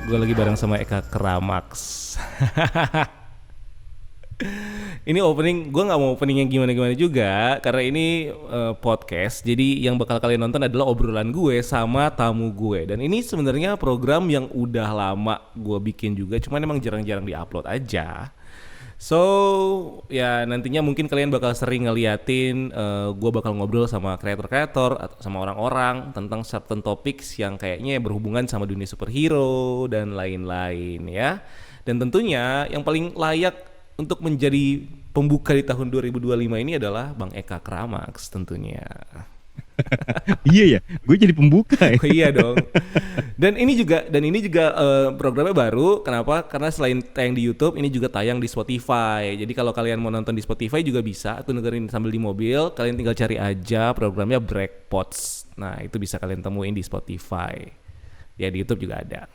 Gue lagi bareng sama Eka Keramax. Ini opening, gue nggak mau opening yang gimana-gimana juga, karena ini podcast. Jadi yang bakal kalian nonton adalah obrolan gue sama tamu gue. Dan ini sebenarnya program yang udah lama gue bikin juga, cuman emang jarang-jarang diupload aja. So ya nantinya mungkin kalian bakal sering ngeliatin gue bakal ngobrol sama kreator-kreator atau sama orang-orang tentang certain topics yang kayaknya berhubungan sama dunia superhero dan lain-lain ya. Dan tentunya yang paling layak untuk menjadi pembuka di tahun 2025 ini adalah Bang Eka Keramax tentunya. Iya ya, gue jadi pembuka ya. Oh, iya dong. Dan ini juga programnya baru. Kenapa? Karena selain tayang di YouTube, ini juga tayang di Spotify. Jadi kalau kalian mau nonton di Spotify juga bisa. Atau dengerin sambil di mobil, kalian tinggal cari aja programnya Breakpots. Nah itu bisa kalian temuin di Spotify. Ya di YouTube juga ada.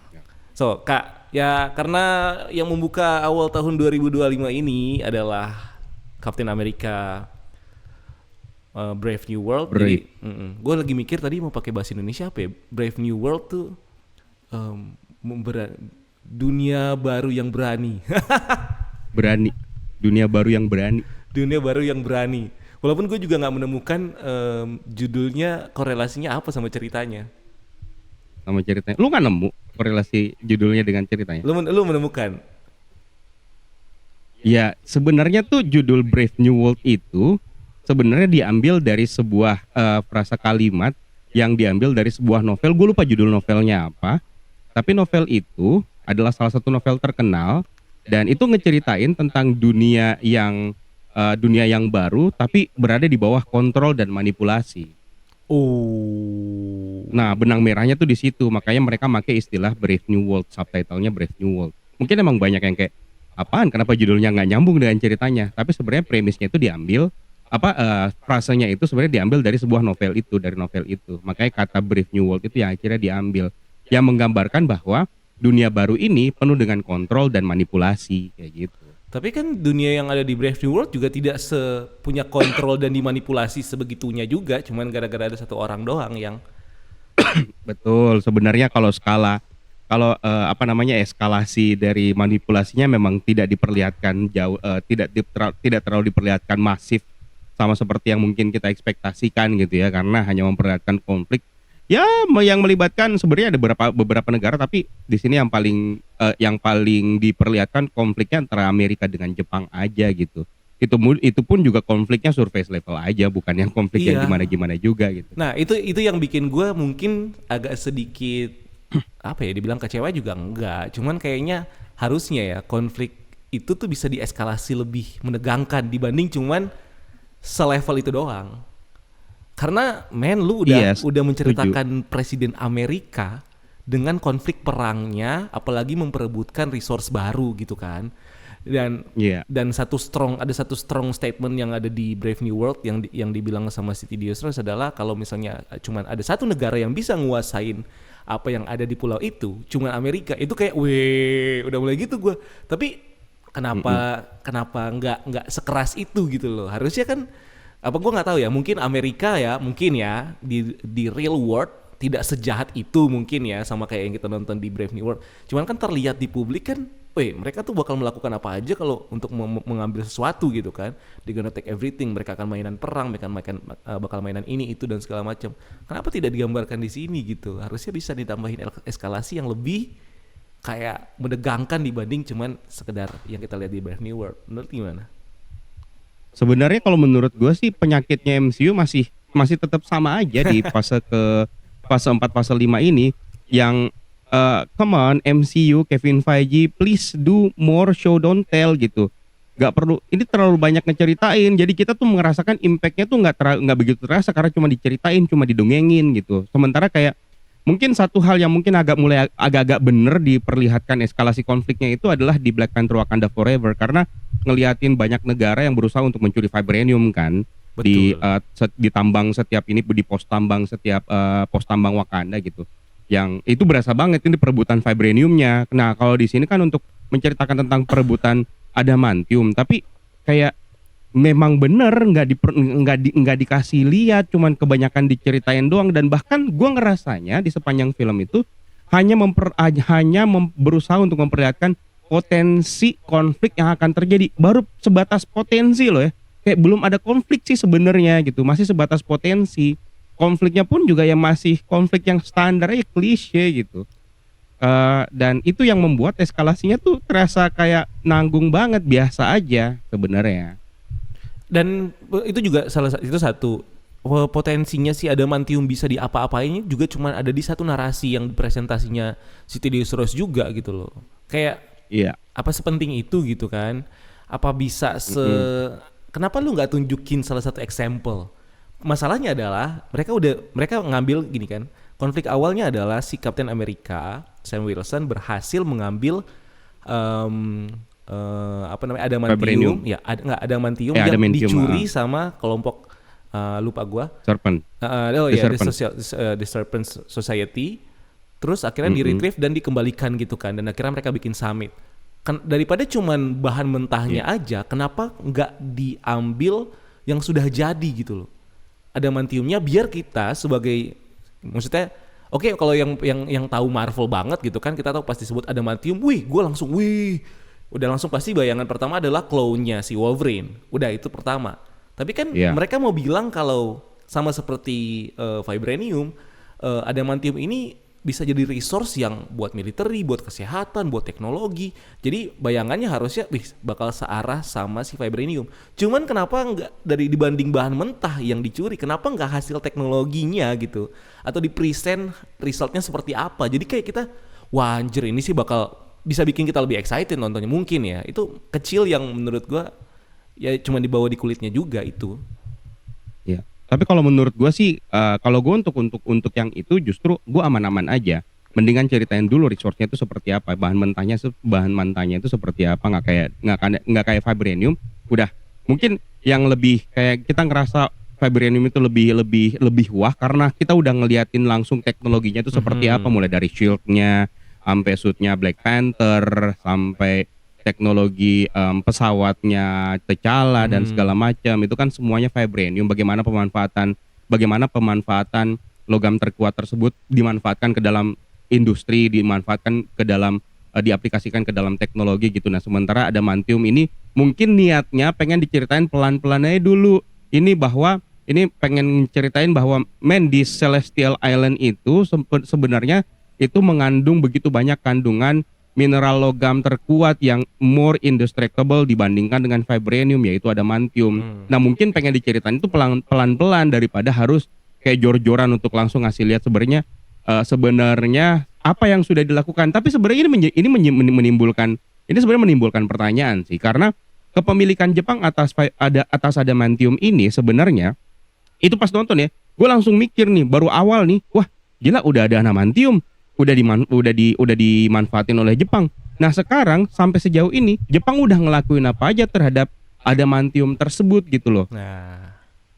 So Kak, ya karena yang membuka awal tahun 2025 ini adalah Captain America Brave New World. Brave. Jadi gue lagi mikir tadi mau pakai bahasa Indonesia apa ya? Brave New World tuh dunia baru yang berani. Berani. Dunia baru yang berani. Dunia baru yang berani. Walaupun gue juga nggak menemukan judulnya korelasinya apa sama ceritanya. Sama ceritanya. Lu gak nemu korelasi judulnya dengan ceritanya? Lu menemukan? Ya sebenarnya tuh judul Brave New World itu sebenarnya diambil dari sebuah frasa kalimat yang diambil dari sebuah novel. Gue lupa judul novelnya apa. Tapi novel itu adalah salah satu novel terkenal dan itu ngeceritain tentang dunia yang baru tapi berada di bawah kontrol dan manipulasi. Oh. Nah, benang merahnya tuh di situ. Makanya mereka pakai istilah Brave New World, subtitlenya Brave New World. Mungkin emang banyak yang kayak apaan? Kenapa judulnya nggak nyambung dengan ceritanya? Tapi sebenarnya premisnya itu diambil frasanya itu sebenarnya diambil dari sebuah novel itu, dari novel itu. Makanya kata Brave New World itu yang akhirnya diambil, yang menggambarkan bahwa dunia baru ini penuh dengan kontrol dan manipulasi kayak gitu. Tapi kan dunia yang ada di Brave New World juga tidak punya kontrol dan dimanipulasi sebegitunya juga, cuman gara-gara ada satu orang doang yang Betul, sebenarnya kalau eskalasi dari manipulasinya memang tidak diperlihatkan jauh, tidak terlalu diperlihatkan masif sama seperti yang mungkin kita ekspektasikan gitu ya, karena hanya memperlihatkan konflik ya yang melibatkan sebenarnya ada beberapa negara, tapi di sini yang paling diperlihatkan konfliknya antara Amerika dengan Jepang aja gitu. Itu pun juga konfliknya surface level aja, bukan yang konflik yang gimana-gimana juga gitu. Nah itu yang bikin gue mungkin agak sedikit apa ya, dibilang kecewa juga enggak, cuman kayaknya harusnya ya konflik itu tuh bisa dieskalasi lebih menegangkan dibanding cuman selevel itu doang. Karena lu udah menceritakan presiden Amerika dengan konflik perangnya, apalagi memperebutkan resource baru gitu kan. Dan ada satu strong statement yang ada di Brave New World yang dibilang sama City Diosros adalah kalau misalnya cuman ada satu negara yang bisa nguasain apa yang ada di pulau itu, cuman Amerika. Itu kayak udah mulai gitu gue. Tapi kenapa nggak sekeras itu gitu loh. Harusnya kan apa, gue nggak tahu ya, mungkin Amerika ya di real world tidak sejahat itu mungkin ya, sama kayak yang kita nonton di Brave New World. Cuman kan terlihat di publik kan, mereka tuh bakal melakukan apa aja kalau untuk mengambil sesuatu gitu kan. They gonna take everything. Mereka akan mainan perang, bakal mainan ini itu dan segala macam. Kenapa tidak digambarkan di sini gitu? Harusnya bisa ditambahin eskalasi yang lebih kayak menegangkan dibanding cuman sekedar yang kita lihat di Brave New World. Menurut gimana? Sebenarnya kalau menurut gue sih penyakitnya MCU masih tetap sama aja di fase 4 fase 5 ini yang come on MCU, Kevin Feige, please do more show don't tell gitu. Gak perlu, ini terlalu banyak ngeceritain, jadi kita tuh ngerasakan impactnya tuh nggak begitu terasa karena cuma diceritain, cuma didongengin gitu. Sementara kayak mungkin satu hal yang mungkin agak-agak bener diperlihatkan eskalasi konfliknya itu adalah di Black Panther Wakanda Forever, karena ngeliatin banyak negara yang berusaha untuk mencuri vibranium kan. Betul. Di tambang setiap ini, di pos tambang setiap pos tambang Wakanda gitu. Yang itu berasa banget ini perebutan vibraniumnya. Nah kalau di sini kan untuk menceritakan tentang perebutan adamantium, tapi kayak memang bener nggak dikasih lihat, cuman kebanyakan diceritain doang. Dan bahkan gue ngerasanya di sepanjang film itu berusaha untuk memperlihatkan potensi konflik yang akan terjadi, baru sebatas potensi loh ya, kayak belum ada konflik sih sebenarnya gitu, masih sebatas potensi. Konfliknya pun juga yang masih konflik yang standar aja, klise gitu. Dan itu yang membuat eskalasinya tuh terasa kayak nanggung banget, biasa aja sebenarnya. Dan itu juga itu satu potensinya si adamantium bisa diapa-apain juga cuman ada di satu narasi yang presentasinya si Tedious Rose juga gitu loh. Kayak Iya. apa sepenting itu gitu kan? Apa bisa kenapa lu nggak tunjukin salah satu example? Masalahnya adalah mereka ngambil gini kan. Konflik awalnya adalah si Kapten Amerika Sam Wilson berhasil mengambil adamantium, Vibranium. adamantium Ya, yang adamantium, dicuri sama kelompok lupa gua. Serpent. The Serpent. The Serpent Society. Terus akhirnya di-retrieve dan dikembalikan gitu kan, dan akhirnya mereka bikin summit. Kan daripada cuman bahan mentahnya aja, kenapa nggak diambil yang sudah jadi gitu loh? Adamantiumnya biar kita sebagai, maksudnya oke, kalau yang tahu Marvel banget gitu kan, kita tahu pasti sebut adamantium, udah langsung pasti bayangan pertama adalah claw-nya si Wolverine. Udah itu pertama. Tapi kan mereka mau bilang kalau sama seperti vibranium, adamantium ini bisa jadi resource yang buat military, buat kesehatan, buat teknologi. Jadi bayangannya harusnya bakal searah sama si vibranium. Cuman kenapa nggak dibanding bahan mentah yang dicuri, kenapa nggak hasil teknologinya gitu? Atau di present resultnya seperti apa? Jadi kayak kita, wah anjir ini sih bakal bisa bikin kita lebih excited nontonnya mungkin ya. Itu kecil yang menurut gua ya cuma dibawa di kulitnya juga itu. Ya. Tapi kalau menurut gue sih, kalau gue untuk yang itu justru gue aman-aman aja. Mendingan ceritain dulu resource-nya itu seperti apa, bahan mentahnya itu seperti apa, nggak kayak vibranium. Udah mungkin yang lebih kayak kita ngerasa vibranium itu lebih wah karena kita udah ngeliatin langsung teknologinya itu seperti apa, mulai dari shield-nya sampai suit-nya Black Panther, sampai teknologi pesawatnya T'Challa dan segala macam, itu kan semuanya vibranium. Bagaimana pemanfaatan logam terkuat tersebut dimanfaatkan ke dalam industri, dimanfaatkan ke dalam diaplikasikan ke dalam teknologi gitu. Nah sementara adamantium ini mungkin niatnya pengen diceritain pelan-pelan aja dulu. Ini pengen ceritain bahwa di Celestial Island itu sebenarnya itu mengandung begitu banyak kandungan mineral logam terkuat yang more indestructible dibandingkan dengan vibranium, yaitu adamantium. Nah mungkin pengen diceritain itu pelan-pelan daripada harus kayak jor-joran untuk langsung ngasih lihat sebenarnya apa yang sudah dilakukan. Tapi sebenarnya ini menimbulkan pertanyaan sih, karena kepemilikan Jepang atas adamantium ini sebenarnya itu pas nonton ya, gue langsung mikir nih baru awal nih, wah gila udah ada adamantium, udah dimanfaatin oleh Jepang. Nah sekarang sampai sejauh ini Jepang udah ngelakuin apa aja terhadap adamantium tersebut gitu loh.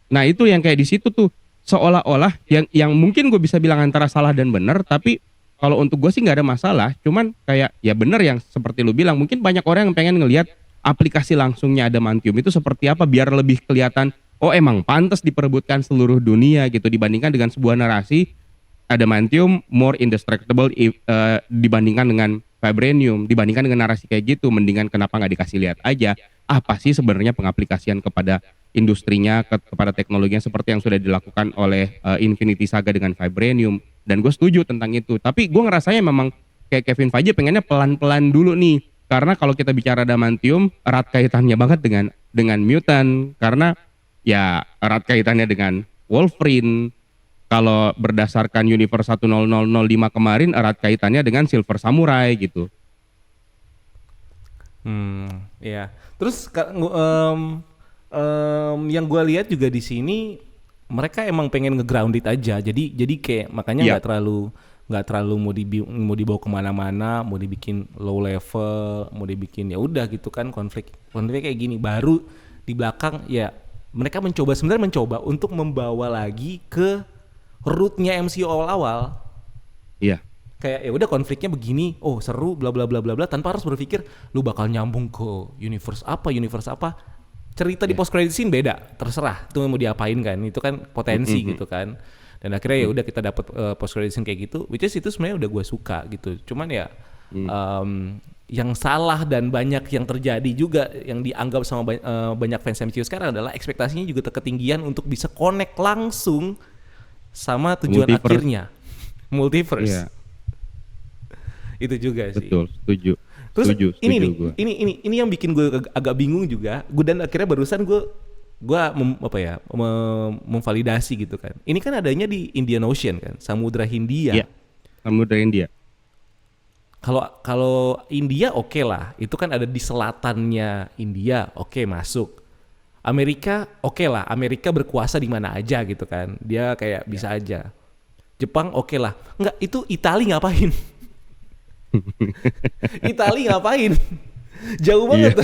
Nah itu yang kayak di situ tuh seolah-olah yang mungkin gue bisa bilang antara salah dan benar, tapi kalau untuk gue sih nggak ada masalah. Cuman kayak ya benar yang seperti lu bilang, mungkin banyak orang yang pengen ngelihat aplikasi langsungnya adamantium itu seperti apa biar lebih kelihatan, oh emang pantas diperebutkan seluruh dunia gitu, dibandingkan dengan sebuah narasi adamantium more indestructible dibandingkan dengan vibranium, dibandingkan dengan narasi kayak gitu. Mendingan kenapa nggak dikasih lihat aja apa sih sebenarnya pengaplikasian kepada industrinya, kepada teknologinya seperti yang sudah dilakukan oleh Infinity Saga dengan vibranium. Dan gue setuju tentang itu, tapi gue ngerasanya memang kayak Kevin Feige pengennya pelan-pelan dulu nih, karena kalau kita bicara adamantium erat kaitannya banget dengan mutant, karena ya erat kaitannya dengan Wolverine. Kalau berdasarkan Universe 10005 kemarin erat kaitannya dengan Silver Samurai gitu. Ya. Terus yang gue lihat juga di sini mereka emang pengen nge-grounded aja. Jadi kayak makanya nggak terlalu mau dibawa kemana-mana, mau dibikin low level, mau dibikin ya udah gitu kan, konfliknya kayak gini. Baru di belakang ya mereka sebenarnya mencoba untuk membawa lagi ke root-nya MCU awal-awal. Iya. Kayak ya udah konfliknya begini, oh seru bla bla bla bla bla, tanpa harus berpikir lu bakal nyambung ke universe apa. Cerita di post credit scene beda, terserah tuh mau diapain kan, itu kan potensi gitu kan. Dan akhirnya ya udah kita dapat post credit scene kayak gitu, which is itu sebenarnya udah gue suka gitu. Cuman ya yang salah dan banyak yang terjadi juga yang dianggap sama banyak fans MCU sekarang adalah ekspektasinya juga ketinggian untuk bisa connect langsung sama tujuan akhirnya multiverse. Iya. Itu juga sih. Betul, setuju. Terus setuju ini yang bikin gue agak bingung juga. Gue dan akhirnya barusan gue memvalidasi gitu kan. Ini kan adanya di Indian Ocean kan, Samudra Hindia. Iya. Samudra Hindia. Kalau India oke lah, itu kan ada di selatannya India, oke masuk. Amerika oke lah, Amerika berkuasa di mana aja gitu kan, dia kayak bisa aja. Jepang oke lah, enggak itu Italia ngapain? Italia ngapain? Jauh banget.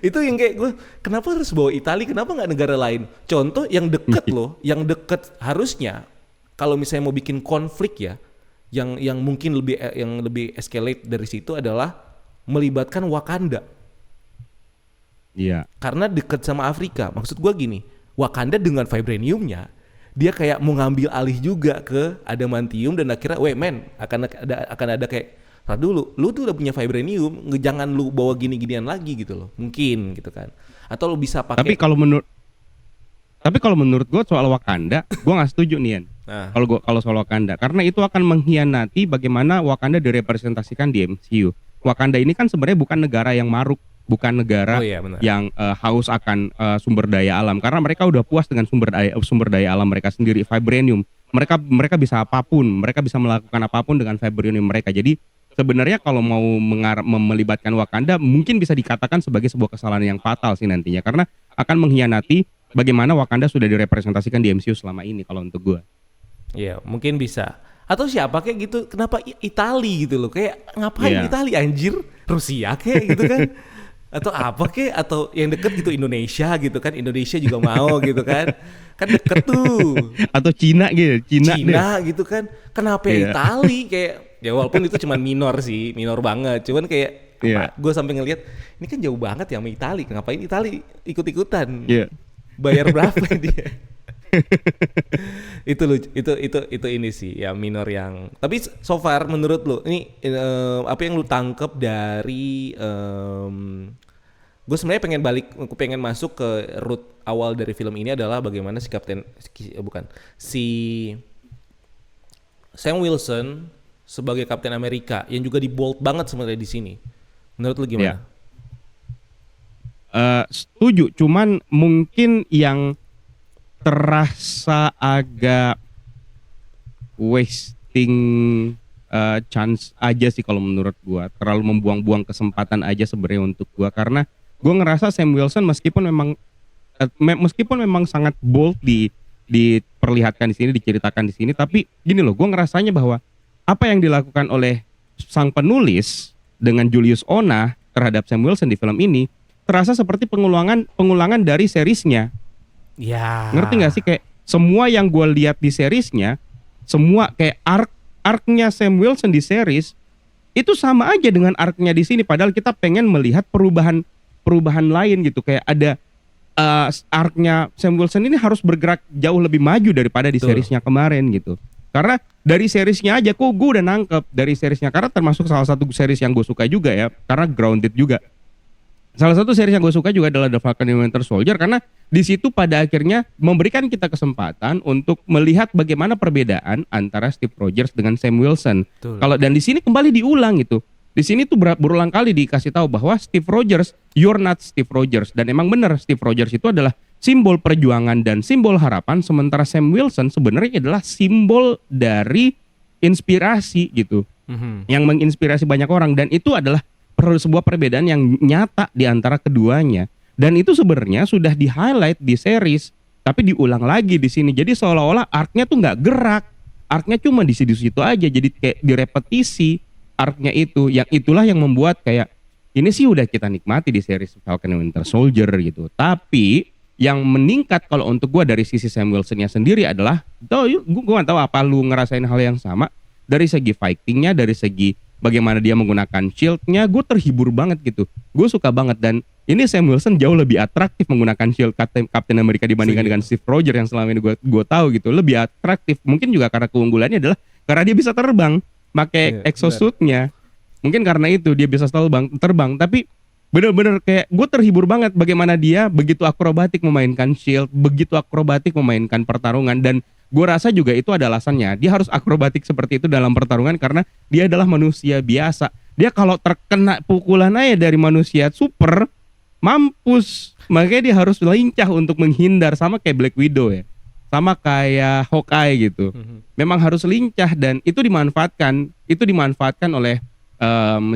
Itu yang kayak gue, kenapa harus bawa Italia? Kenapa nggak negara lain? Contoh yang deket loh, yang deket harusnya kalau misalnya mau bikin konflik ya. Yang mungkin lebih escalate dari situ adalah melibatkan Wakanda. Iya. Karena dekat sama Afrika. Maksud gua gini, Wakanda dengan vibraniumnya dia kayak mau ngambil alih juga ke adamantium dan akhirnya akan ada kayak dulu lu tuh udah punya vibranium, jangan lu bawa gini-ginian lagi gitu loh. Mungkin gitu kan. Atau lu bisa pakai. Tapi kalau menurut gue soal Wakanda, gue nggak setuju nih, Yan. Kalau soal Wakanda, karena itu akan mengkhianati bagaimana Wakanda direpresentasikan di MCU. Wakanda ini kan sebenarnya bukan negara yang maruk, bukan negara yang haus akan sumber daya alam, karena mereka udah puas dengan sumber daya alam mereka sendiri, vibranium. Mereka bisa apapun, mereka bisa melakukan apapun dengan vibranium mereka. Jadi sebenarnya kalau mau melibatkan Wakanda, mungkin bisa dikatakan sebagai sebuah kesalahan yang fatal sih nantinya, karena akan mengkhianati bagaimana Wakanda sudah direpresentasikan di MCU selama ini kalau untuk gue. Iya, mungkin bisa. Atau siapa kayak gitu, kenapa Itali gitu loh, kayak ngapain Itali anjir, Rusia kayak gitu kan. Atau apa kayak, atau yang deket gitu Indonesia gitu kan, Indonesia juga mau gitu kan deket tuh. Atau Cina Cina gitu kan, kenapa Itali kayak, ya walaupun itu cuma minor banget, cuman kayak gue sampai ngelihat, ini kan jauh banget ya sama Itali, ngapain Itali ikut-ikutan, bayar berapa dia. itu ini sih ya minor yang, tapi so far menurut lu ini apa yang lu tangkep dari gue sebenarnya pengen masuk ke root awal dari film ini adalah bagaimana si Sam Wilson sebagai Kapten Amerika yang juga dibold banget sebenarnya di sini. Menurut lu gimana? Setuju, cuman mungkin yang terasa agak wasting chance aja sih kalau menurut gua, terlalu membuang-buang kesempatan aja sebenarnya untuk gua, karena gua ngerasa Sam Wilson meskipun memang sangat bold diperlihatkan di sini, diceritakan di sini, tapi gini loh, gua ngerasanya bahwa apa yang dilakukan oleh sang penulis dengan Julius Onah terhadap Sam Wilson di film ini terasa seperti pengulangan dari seriesnya. Ya. Ngerti gak sih, kayak semua yang gue lihat di seriesnya, semua kayak arc-nya Sam Wilson di series itu sama aja dengan arc-nya di sini, padahal kita pengen melihat perubahan lain gitu. Kayak ada arc-nya Sam Wilson ini harus bergerak jauh lebih maju daripada di seriesnya kemarin gitu. Karena dari seriesnya aja gue udah nangkep dari seriesnya, karena termasuk salah satu series yang gue suka juga ya, karena grounded juga. Salah satu series yang gue suka juga adalah The Falcon and Winter Soldier, karena di situ pada akhirnya memberikan kita kesempatan untuk melihat bagaimana perbedaan antara Steve Rogers dengan Sam Wilson. Kalau dan di sini kembali diulang gitu. Di sini tuh berulang kali dikasih tahu bahwa Steve Rogers, you're not Steve Rogers, dan emang benar Steve Rogers itu adalah simbol perjuangan dan simbol harapan, sementara Sam Wilson sebenarnya adalah simbol dari inspirasi gitu, yang menginspirasi banyak orang, dan itu adalah sebuah perbedaan yang nyata di antara keduanya, dan itu sebenarnya sudah di highlight di series tapi diulang lagi di sini. Jadi seolah-olah arc-nya tuh nggak gerak, arc-nya cuma di situ-situ aja, jadi kayak direpetisi arc-nya itu. Yang itulah yang membuat kayak ini sih udah kita nikmati di series Falcon and Winter Soldier gitu. Tapi yang meningkat kalau untuk gue dari sisi Sam Wilson-nya sendiri adalah, gue nggak tahu apa lu ngerasain hal yang sama, dari segi fighting-nya, dari segi bagaimana dia menggunakan shield-nya, gue terhibur banget gitu. Gue suka banget, dan ini Sam Wilson jauh lebih atraktif menggunakan shield Captain America dibandingkan Setuju. dengan Steve Rogers yang selama ini gue tahu gitu, lebih atraktif. Mungkin juga karena keunggulannya adalah karena dia bisa terbang, pakai Iya, exosuitnya. Mungkin karena itu dia bisa terbang. Tapi bener-bener kayak gue terhibur banget bagaimana dia begitu akrobatik memainkan shield, begitu akrobatik memainkan pertarungan. Dan gue rasa juga itu ada alasannya. Dia harus akrobatik seperti itu dalam pertarungan karena dia adalah manusia biasa. Dia kalau terkena pukulan aja dari manusia super, mampus. Makanya dia harus lincah untuk menghindar, sama kayak Black Widow ya, sama kayak Hawkeye gitu. Memang harus lincah, dan itu dimanfaatkan oleh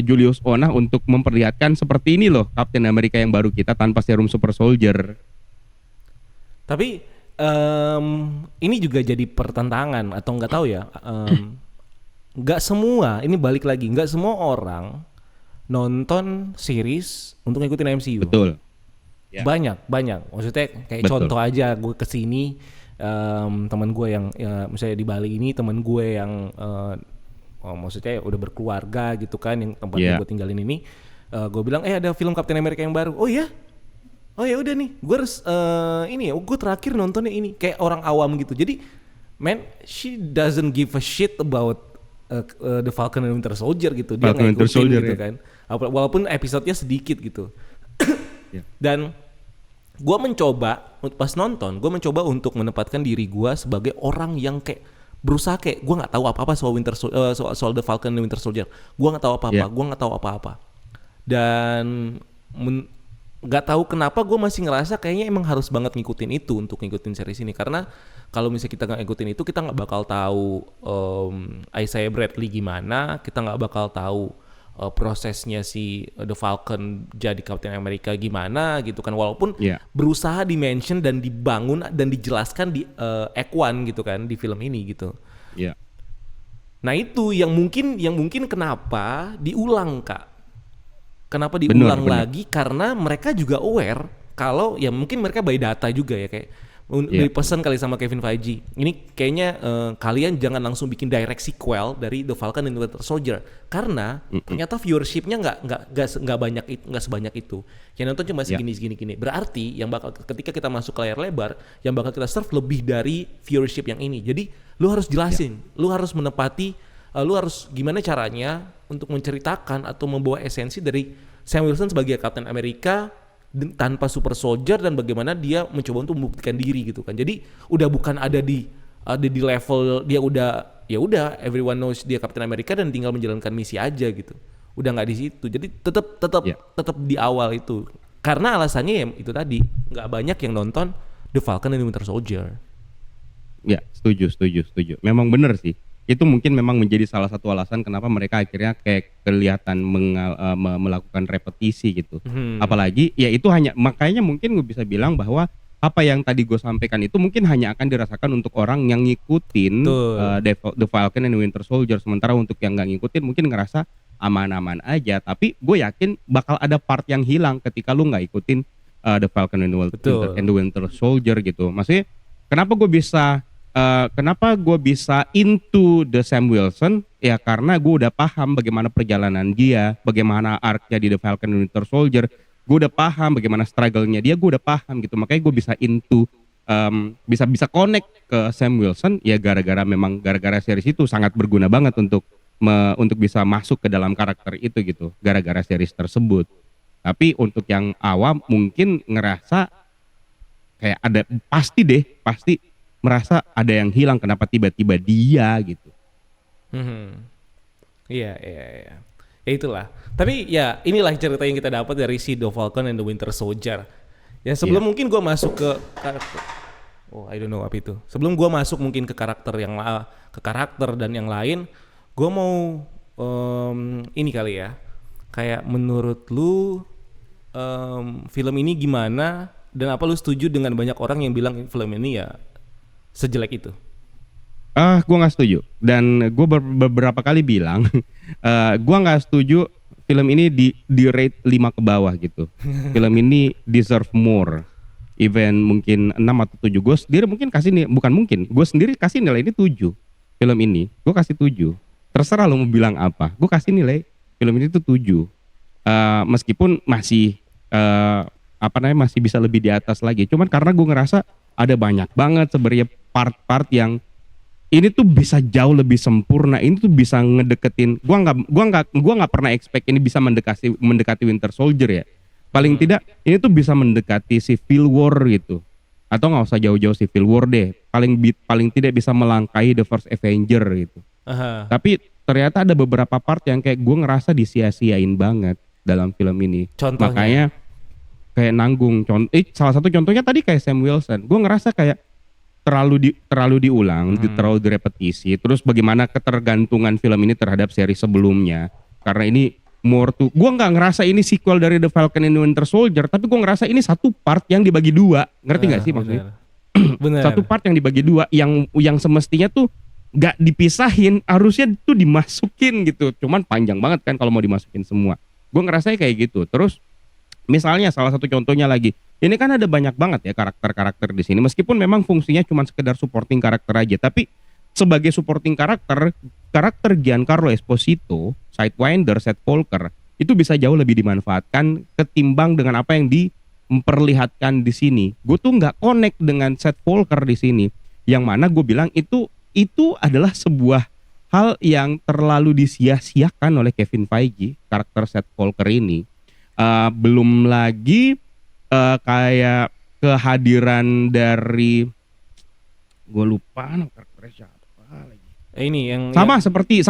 Julius Onah untuk memperlihatkan seperti ini loh Captain America yang baru kita tanpa serum super soldier. Tapi ini juga jadi pertentangan atau nggak tahu ya. Nggak semua, ini balik lagi, nggak semua orang nonton series untuk ngikutin MCU. Betul. Ya. Banyak. Maksudnya kayak Betul. contoh aja, gue kesini, teman gue yang misalnya di Bali ini, teman gue yang maksudnya udah berkeluarga gitu kan, yang tempatnya gue tinggalin ini, gue bilang ada film Captain America yang baru. Oh ya udah nih, gue harus ini ya, gue terakhir nontonnya ini, kayak orang awam gitu. Jadi man, she doesn't give a shit about The Falcon and Winter Soldier gitu. Dia Falcon and Winter ngikutin Soldier, gitu ya. kan. Walaupun episodenya sedikit gitu. Dan gue mencoba pas nonton, gue mencoba untuk menempatkan diri gue sebagai orang yang kayak berusaha kayak gue nggak tahu apa-apa soal soal The Falcon and Winter Soldier. Gue nggak tahu apa-apa. Dan nggak tahu kenapa gue masih ngerasa kayaknya emang harus banget ngikutin itu untuk ngikutin series ini, karena kalau misalnya kita nggak ngikutin itu, kita nggak bakal tahu Isaiah Bradley gimana, kita nggak bakal tahu prosesnya si The Falcon jadi Captain America gimana gitu kan, walaupun berusaha di-mention dan dibangun dan dijelaskan di Act One gitu kan di film ini gitu. Nah itu yang mungkin kenapa diulang Kak. Kenapa diulang lagi? Karena mereka juga aware kalau ya mungkin mereka by data juga ya, kayak dari pesan kali sama Kevin Feige. Ini kayaknya kalian jangan langsung bikin direct sequel dari The Falcon and Winter Soldier karena ternyata viewershipnya nggak sebanyak itu. Yang nonton cuma segini. Berarti yang bakal ketika kita masuk ke layar lebar, yang bakal kita serve lebih dari viewership yang ini. Jadi lu harus jelasin, lu harus menepati, lu harus gimana caranya untuk menceritakan atau membawa esensi dari Sam Wilson sebagai Captain America tanpa super soldier dan bagaimana dia mencoba untuk membuktikan diri gitu kan. Jadi udah bukan ada di level dia udah everyone knows dia Captain America dan tinggal menjalankan misi aja gitu. Udah nggak di situ. Jadi tetap di awal itu. Karena alasannya ya itu tadi, nggak banyak yang nonton The Falcon and Winter Soldier. Ya, setuju. Memang benar sih. Itu mungkin memang menjadi salah satu alasan kenapa mereka akhirnya kayak kelihatan melakukan repetisi gitu. Apalagi ya itu hanya, makanya mungkin gue bisa bilang bahwa apa yang tadi gue sampaikan itu mungkin hanya akan dirasakan untuk orang yang ngikutin The Falcon and Winter Soldier. Sementara untuk yang nggak ngikutin mungkin ngerasa aman-aman aja. Tapi gue yakin bakal ada part yang hilang ketika lu nggak ikutin The Falcon and the Winter Soldier gitu. Maksudnya kenapa gue bisa into the Sam Wilson ya, karena gue udah paham bagaimana perjalanan dia, bagaimana arc-nya di The Falcon and Winter Soldier. Gue udah paham bagaimana struggle-nya dia, gue udah paham gitu. Makanya gue bisa into bisa connect ke Sam Wilson ya, gara-gara series itu sangat berguna banget untuk bisa masuk ke dalam karakter itu gitu, gara-gara series tersebut. Tapi untuk yang awam mungkin ngerasa kayak ada pasti merasa ada yang hilang, kenapa tiba-tiba dia gitu. Iya. Ya itulah. Tapi ya inilah cerita yang kita dapat dari si The Falcon and the Winter Soldier. Ya sebelum mungkin gue masuk ke karakter. I don't know apa itu. Sebelum gue masuk mungkin ke karakter dan yang lain, gue mau ini kali ya. Kayak menurut lu film ini gimana, dan apa lu setuju dengan banyak orang yang bilang film ini ya sejelek itu? Gue nggak setuju, dan gue beberapa kali bilang gue nggak setuju film ini di rate 5 ke bawah gitu. Film ini deserve more, even mungkin 6 atau 7. Gue sendiri mungkin gue sendiri kasih nilai ini 7. Film ini gue kasih 7. Terserah lo mau bilang apa, gue kasih nilai film ini tuh 7. Meskipun masih apa namanya masih bisa lebih di atas lagi. Cuman karena gue ngerasa ada banyak banget sebenarnya part-part yang ini tuh bisa jauh lebih sempurna. Ini tuh bisa ngedeketin. Gua nggak pernah expect ini bisa mendekati Winter Soldier ya. Paling tidak ini tuh bisa mendekati Civil War gitu. Atau nggak usah jauh-jauh Civil War deh. Paling tidak bisa melangkahi The First Avenger gitu. Aha. Tapi ternyata ada beberapa part yang kayak gue ngerasa disia-siain banget dalam film ini. Contohnya? Makanya kayak nanggung. Salah satu contohnya tadi kayak Sam Wilson. Gue ngerasa kayak terlalu diulang, terlalu direpetisi. Terus bagaimana ketergantungan film ini terhadap seri sebelumnya? Karena ini more to, gue nggak ngerasa ini sequel dari The Falcon and the Winter Soldier, tapi gue ngerasa ini satu part yang dibagi dua. Ngerti nggak sih maksudnya? Bener. Satu part yang dibagi dua, yang semestinya tuh nggak dipisahin, harusnya tuh dimasukin gitu. Cuman panjang banget kan kalau mau dimasukin semua. Gue ngerasanya kayak gitu. Terus misalnya salah satu contohnya lagi, ini kan ada banyak banget ya karakter-karakter di sini. Meskipun memang fungsinya cuma sekedar supporting karakter aja, tapi sebagai supporting karakter Giancarlo Esposito, Sidewinder, Seth Walker itu bisa jauh lebih dimanfaatkan ketimbang dengan apa yang diperlihatkan di sini. Gue tuh nggak connect dengan Seth Walker di sini, yang mana gue bilang itu adalah sebuah hal yang terlalu disia-siakan oleh Kevin Feige, karakter Seth Walker ini. Belum lagi kayak kehadiran dari, gue lupa karakternya siapa lagi. Ini yang Sama seperti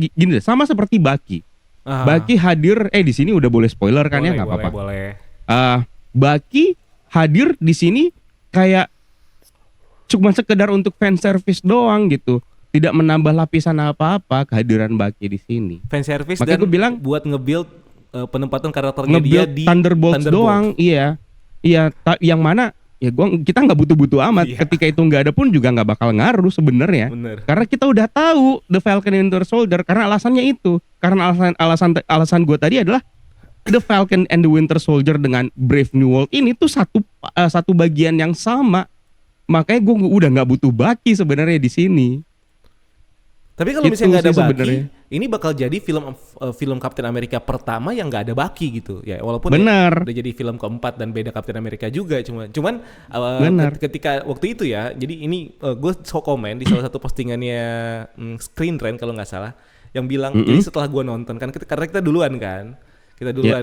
gini deh, sama seperti Bucky. Bucky hadir di sini udah boleh spoiler kan, ya nggak apa-apa. Boleh. Bucky hadir di sini kayak cuma sekedar untuk fan service doang gitu. Tidak menambah lapisan apa-apa kehadiran Bucky di sini. Fan service. Makanya dan gue bilang buat nge-build penempatan karakternya dia nge-build di Thunderbolts doang. Iya, yang mana ya kita nggak butuh-butuh amat. Iya. Ketika itu nggak ada pun juga nggak bakal ngaruh sebenarnya. Bener. Karena kita udah tahu The Falcon and Winter Soldier, karena alasannya itu. Karena alasan gue tadi adalah The Falcon and the Winter Soldier dengan Brave New World ini tuh satu bagian yang sama. Makanya gue udah nggak butuh Bucky sebenarnya di sini. Tapi kalau Itu misalnya nggak ada sih Bucky, sebenarnya. ini bakal jadi film Captain America pertama yang nggak ada Bucky gitu ya. Walaupun Bener. udah jadi film keempat dan beda Captain America juga, cuman Bener. ketika waktu itu ya, jadi ini gue komen di salah satu postingannya Screen Rant kalau nggak salah, yang bilang jadi setelah gue nonton kan, karena kita duluan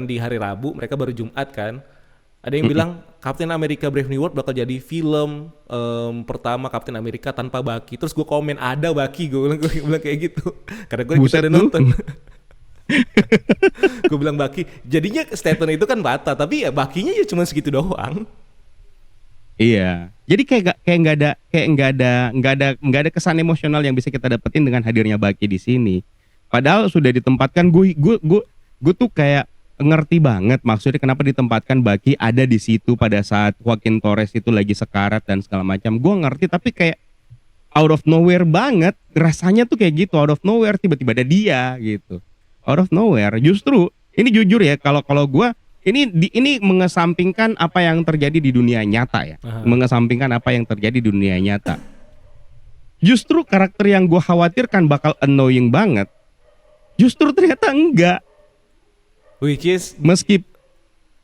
di hari Rabu, mereka baru Jumat kan. Ada yang bilang Captain America Brave New World bakal jadi film pertama Captain America tanpa Bucky. Terus gue komen ada Bucky, gue bilang kayak gitu. Karena kita udah nonton. Gue bilang Bucky. Jadinya statement itu kan bata, tapi ya Bucky-nya ya cuma segitu doang. Iya. Jadi kayak nggak ada kesan emosional yang bisa kita dapetin dengan hadirnya Bucky di sini. Padahal sudah ditempatkan, gue tuh kayak ngerti banget maksudnya kenapa ditempatkan Bucky ada di situ pada saat Joaquin Torres itu lagi sekarat dan segala macam. Gue ngerti, tapi kayak out of nowhere banget rasanya tuh, kayak gitu, out of nowhere tiba-tiba ada dia gitu, out of nowhere. Justru ini jujur ya, kalau gue ini mengesampingkan apa yang terjadi di dunia nyata ya. Mengesampingkan apa yang terjadi di dunia nyata. Justru karakter yang gue khawatirkan bakal annoying banget, justru ternyata enggak. Which is Meski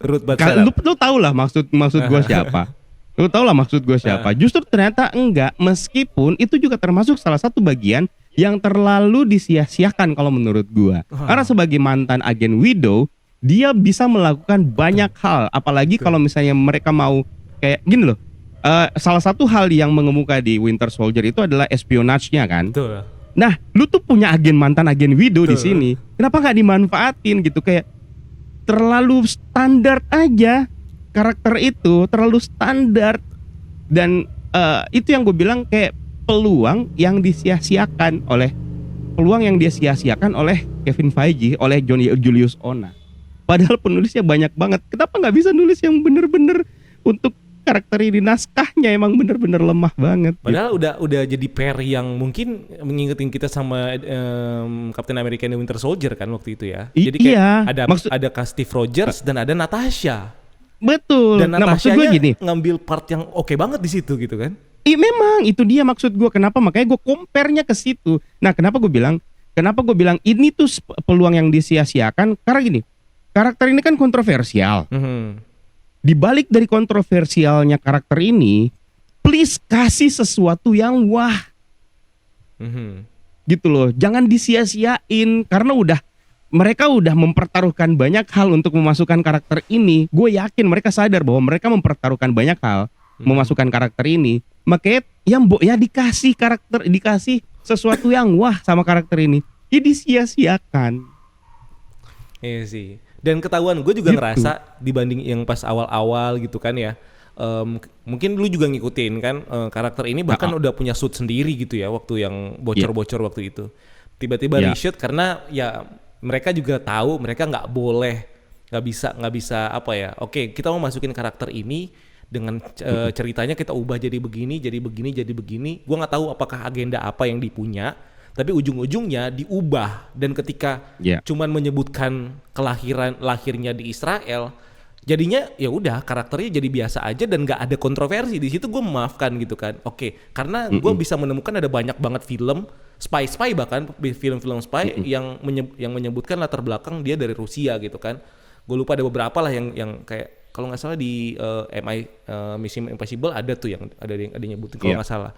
Ruth lu tau lah maksud gue siapa. Lu tau lah maksud gue siapa. Justru ternyata enggak, meskipun itu juga termasuk salah satu bagian yang terlalu disia-siakan kalau menurut gue. Karena sebagai mantan agen Widow, dia bisa melakukan banyak hal. Apalagi kalau misalnya mereka mau kayak gini loh. Salah satu hal yang mengemuka di Winter Soldier itu adalah espionage-nya kan. Betul. Nah, lu tuh punya mantan agen Widow di sini. Kenapa nggak dimanfaatin gitu? Kayak terlalu standar aja karakter itu, terlalu standar. Dan itu yang gue bilang kayak peluang yang disia-siakan oleh Kevin Feige, oleh John Julius Ona. Padahal penulisnya banyak banget. Kenapa nggak bisa nulis yang bener-bener untuk karakter ini, naskahnya emang bener-bener lemah banget. Padahal udah jadi pair yang mungkin mengingetin kita sama Captain America and the Winter Soldier kan waktu itu ya. Jadi kayak ada Steve Rogers dan ada Natasha. Betul. Dan Natasha-nya gini, ngambil part yang oke banget di situ gitu kan. Memang itu dia maksud gue, kenapa makanya gue compare-nya ke situ. Nah, kenapa gue bilang ini tuh peluang yang disia-siakan karena gini. karakter ini kan kontroversial. Mhm. Di balik dari kontroversialnya karakter ini, please kasih sesuatu yang wah Mhm. gitu loh. Jangan disia-siain karena mereka udah mempertaruhkan banyak hal untuk memasukkan karakter ini. Gue yakin mereka sadar bahwa mereka mempertaruhkan banyak hal memasukkan karakter ini. Makanya ya dikasih sesuatu yang wah sama karakter ini. Ya disia-siakan. Iya sih. Dan ketahuan gue juga Gitu. ngerasa dibanding yang pas awal-awal gitu kan ya. Mungkin lu juga ngikutin kan karakter ini bahkan udah punya suit sendiri gitu ya waktu yang bocor-bocor waktu itu. Tiba-tiba reshoot karena ya mereka juga tahu mereka nggak bisa apa ya. Oke, kita mau masukin karakter ini dengan ceritanya kita ubah jadi begini. Gua nggak tahu apakah agenda apa yang dipunya, tapi ujung-ujungnya diubah. Dan ketika cuman menyebutkan lahirnya di Israel, jadinya ya udah karakternya jadi biasa aja dan nggak ada kontroversi. Di situ gue memaafkan gitu kan. Oke, karena gue bisa menemukan ada banyak banget film spy bahkan film-film spy yang menyebutkan latar belakang dia dari Rusia gitu kan. Gue lupa ada beberapa lah yang kayak kalau nggak salah di Mission Impossible ada tuh yang ada nyebutin kalau nggak salah.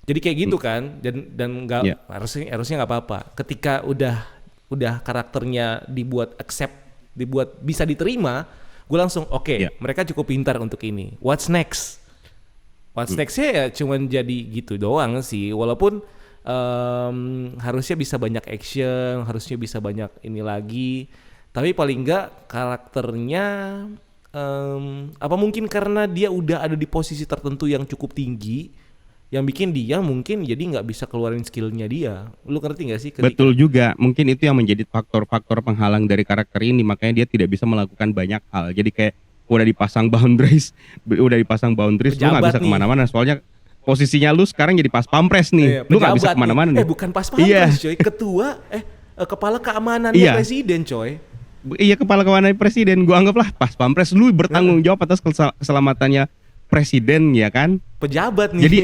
Jadi kayak gitu kan dan nggak harusnya nggak apa-apa. Ketika udah karakternya dibuat bisa diterima, gue langsung mereka cukup pintar untuk ini. What's next? Nextnya ya cuman jadi gitu doang sih. Walaupun harusnya bisa banyak action, harusnya bisa banyak ini lagi. Tapi paling enggak karakternya apa mungkin karena dia udah ada di posisi tertentu yang cukup tinggi, yang bikin dia mungkin jadi nggak bisa keluarin skillnya dia. Lu ngerti nggak sih? Betul juga, mungkin itu yang menjadi faktor-faktor penghalang dari karakter ini, makanya dia tidak bisa melakukan banyak hal. Jadi kayak udah dipasang boundaries, lu nggak bisa kemana-mana. Soalnya posisinya lu sekarang jadi pas pampres nih, lu nggak bisa kemana-mana nih. Bukan pas pampres coy, ketua kepala keamanannya presiden coy. Iya, kepala keamanan presiden, gua anggaplah pas pampres, lu bertanggung jawab atas keselamatannya presiden ya kan. Pejabat nih. Jadi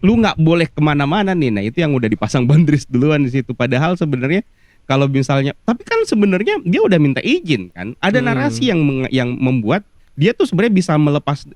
lu nggak boleh kemana-mana nih. Nah itu yang udah dipasang boundaries duluan di situ. Padahal sebenarnya kalau misalnya, tapi kan sebenarnya dia udah minta izin kan. Ada narasi yang membuat dia tuh sebenarnya bisa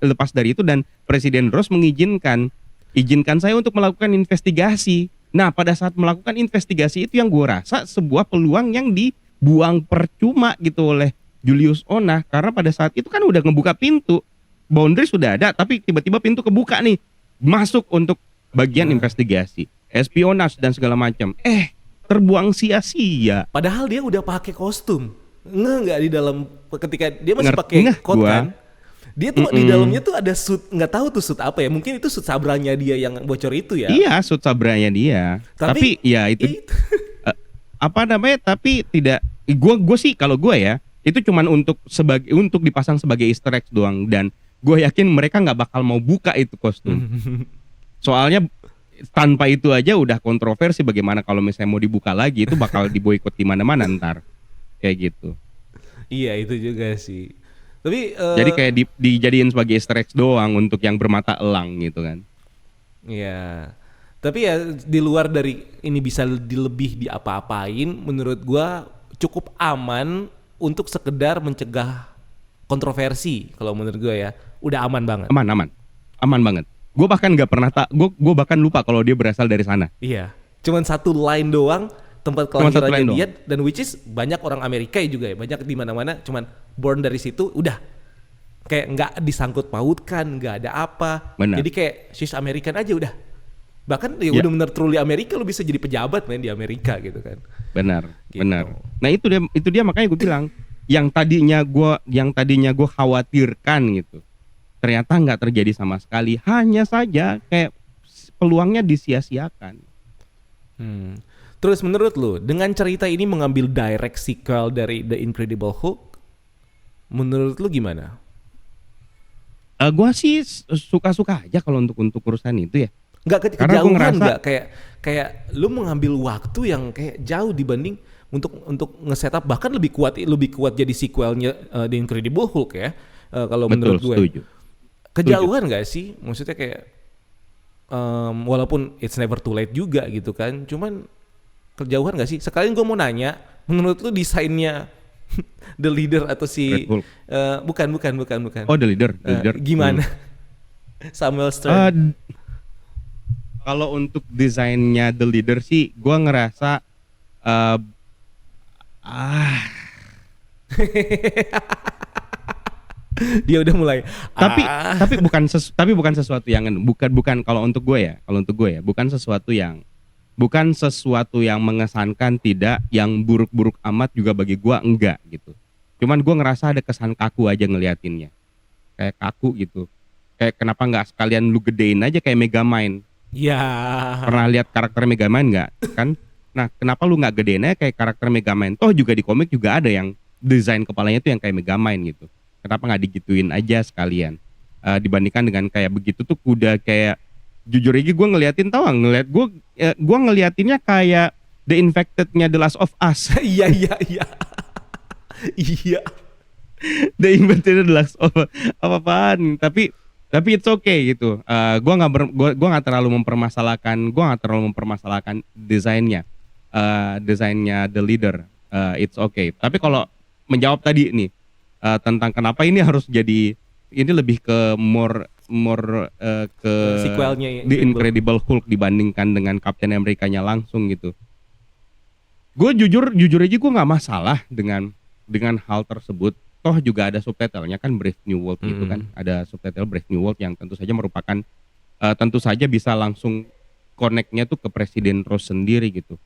lepas dari itu dan Presiden Ross izinkan saya untuk melakukan investigasi. Nah pada saat melakukan investigasi itu yang gue rasa sebuah peluang yang dibuang percuma gitu oleh Julius Onah, karena pada saat itu kan udah ngebuka pintu. Boundary sudah ada, tapi tiba-tiba pintu kebuka nih, masuk untuk bagian investigasi, espionage dan segala macam. Terbuang sia-sia. Padahal dia udah pakai kostum. Nggak di dalam ketika dia masih pakai coat kan? Dia tuh di dalamnya tuh ada suit, nggak tahu tuh suit apa ya? Mungkin itu suit sabranya dia yang bocor itu ya? Iya, suit sabranya dia. Tapi ya itu apa namanya? Tapi tidak. Gue sih kalau gue ya, itu cuman untuk dipasang sebagai Easter egg doang, dan gue yakin mereka nggak bakal mau buka itu kostum. Soalnya tanpa itu aja udah kontroversi, bagaimana kalau misalnya mau dibuka lagi, itu bakal diboikot di mana-mana ntar. Kayak gitu. Iya, itu juga sih. Tapi jadi kayak dijadiin sebagai Easter egg doang untuk yang bermata elang gitu kan. Iya. Tapi ya di luar dari ini bisa lebih diapa-apain, menurut gue cukup aman untuk sekedar mencegah kontroversi. Kalau menurut gue ya udah aman banget. Aman banget. Gue bahkan nggak pernah gue bahkan lupa kalau dia berasal dari sana. Iya, cuman satu line doang tempat kelahirannya dia, dan which is banyak orang Amerika juga ya, banyak di mana-mana, cuman born dari situ, udah kayak nggak disangkut pautkan, nggak ada apa. Benar. Jadi kayak she's American aja udah. Bahkan ya udah bener truly Amerika, lu bisa jadi pejabat di Amerika gitu kan. Benar, gitu. Benar. Nah itu dia makanya gue bilang yang tadinya gue khawatirkan gitu, ternyata nggak terjadi sama sekali. Hanya saja kayak peluangnya disia-siakan. Terus menurut lu, dengan cerita ini mengambil direct sequel dari The Incredible Hulk, menurut lu gimana? Gue sih suka-suka aja kalau untuk urusan itu ya. Nggak kejauhan, nggak kayak lu mengambil waktu yang kayak jauh dibanding untuk nge-setup, bahkan lebih kuat jadi sequelnya The Incredible Hulk ya. Kalau menurut gue. Setuju. Kejauhan nggak sih? Maksudnya kayak walaupun it's never too late juga gitu kan, cuman kejauhan nggak sih? Sekalian gue mau nanya, menurut lu desainnya The Leader atau Red si Hulk. bukan. Oh, The Leader, The Leader. Gimana? Samuel Stern. Eh, kalau untuk desainnya The Leader sih, gua ngerasa eh, ah Dia udah mulai. tapi Ah. tapi bukan sesuatu yang bukan kalau untuk gue ya bukan sesuatu yang mengesankan, tidak yang buruk-buruk amat juga bagi gue, enggak gitu. Cuman gue ngerasa ada kesan kaku aja ngeliatinnya, kayak kaku gitu, kayak kenapa nggak sekalian lu gedein aja kayak Megamind. Ya. Pernah lihat karakter Megamind nggak kan? Nah, kenapa lu nggak gedein aja kayak karakter Megamind? Toh juga di komik juga ada yang desain kepalanya tuh yang kayak Megamind gitu. Kenapa nggak digituin aja sekalian? Dibandingkan dengan kayak begitu tuh udah kayak, jujur aja gue ngeliatin, tau gak ngeliat gue ngeliatinnya kayak The Infected-nya The Last of Us. Iya. Iya. The Infected The Last of Us apa-apaan, tapi it's okay gitu. Gue nggak terlalu mempermasalahkan desainnya, desainnya The Leader. It's okay. Tapi kalau menjawab tadi nih, tentang kenapa ini harus jadi, ini lebih ke more ke Sequelnya The Incredible Hulk dibandingkan dengan Captain America-nya langsung gitu. Gue jujur aja gue nggak masalah dengan hal tersebut. Toh juga ada subtitlenya kan, Brave New World gitu kan. Ada subtitle Brave New World yang tentu saja merupakan tentu saja bisa langsung connect-nya tuh ke Presiden Ross sendiri gitu.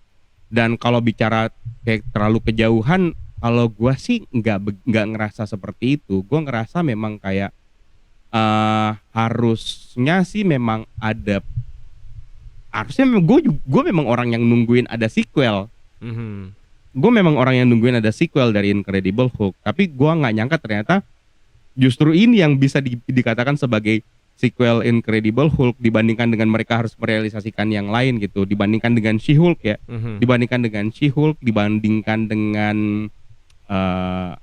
Dan kalau bicara kayak terlalu kejauhan, kalau gue sih nggak ngerasa seperti itu. Gue ngerasa memang kayak harusnya gue memang orang yang nungguin ada sequel. Gue memang orang yang nungguin ada sequel dari Incredible Hulk. Tapi gue nggak nyangka ternyata justru ini yang bisa dikatakan sebagai sequel Incredible Hulk, dibandingkan dengan mereka harus merealisasikan yang lain gitu. Dibandingkan dengan She-Hulk ya. Dibandingkan dengan She-Hulk, dibandingkan dengan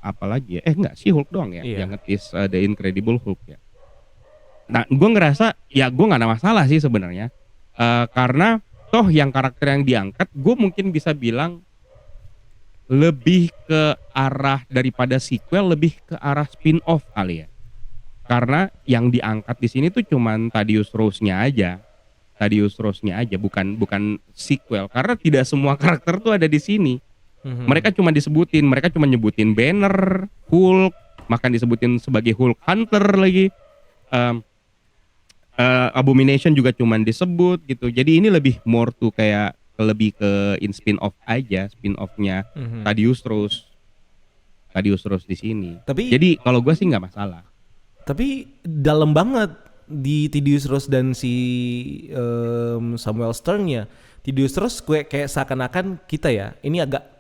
apa lagi ya? Enggak, She-Hulk doang ya yang ngetis The Incredible Hulk ya. Nah, gue ngerasa ya gue nggak ada masalah sih sebenarnya, karena toh yang karakter yang diangkat, gue mungkin bisa bilang lebih ke arah daripada sequel, lebih ke arah spin-off kali ya. Karena yang diangkat di sini tuh cuman Thaddeus Ross-nya aja, bukan sequel. Karena tidak semua karakter tuh ada di sini. Mereka cuma nyebutin Banner, Hulk, bahkan disebutin sebagai Hulk Hunter lagi. Abomination juga cuman disebut gitu. Jadi ini lebih more to kayak lebih ke spin-off aja, spin-off-nya Thaddeus Ross di sini. Jadi kalau gue sih nggak masalah. Tapi dalam banget di Thaddeus Ross dan si Samuel Stern-nya. Thaddeus Ross kayak seakan-akan kita ya, ini agak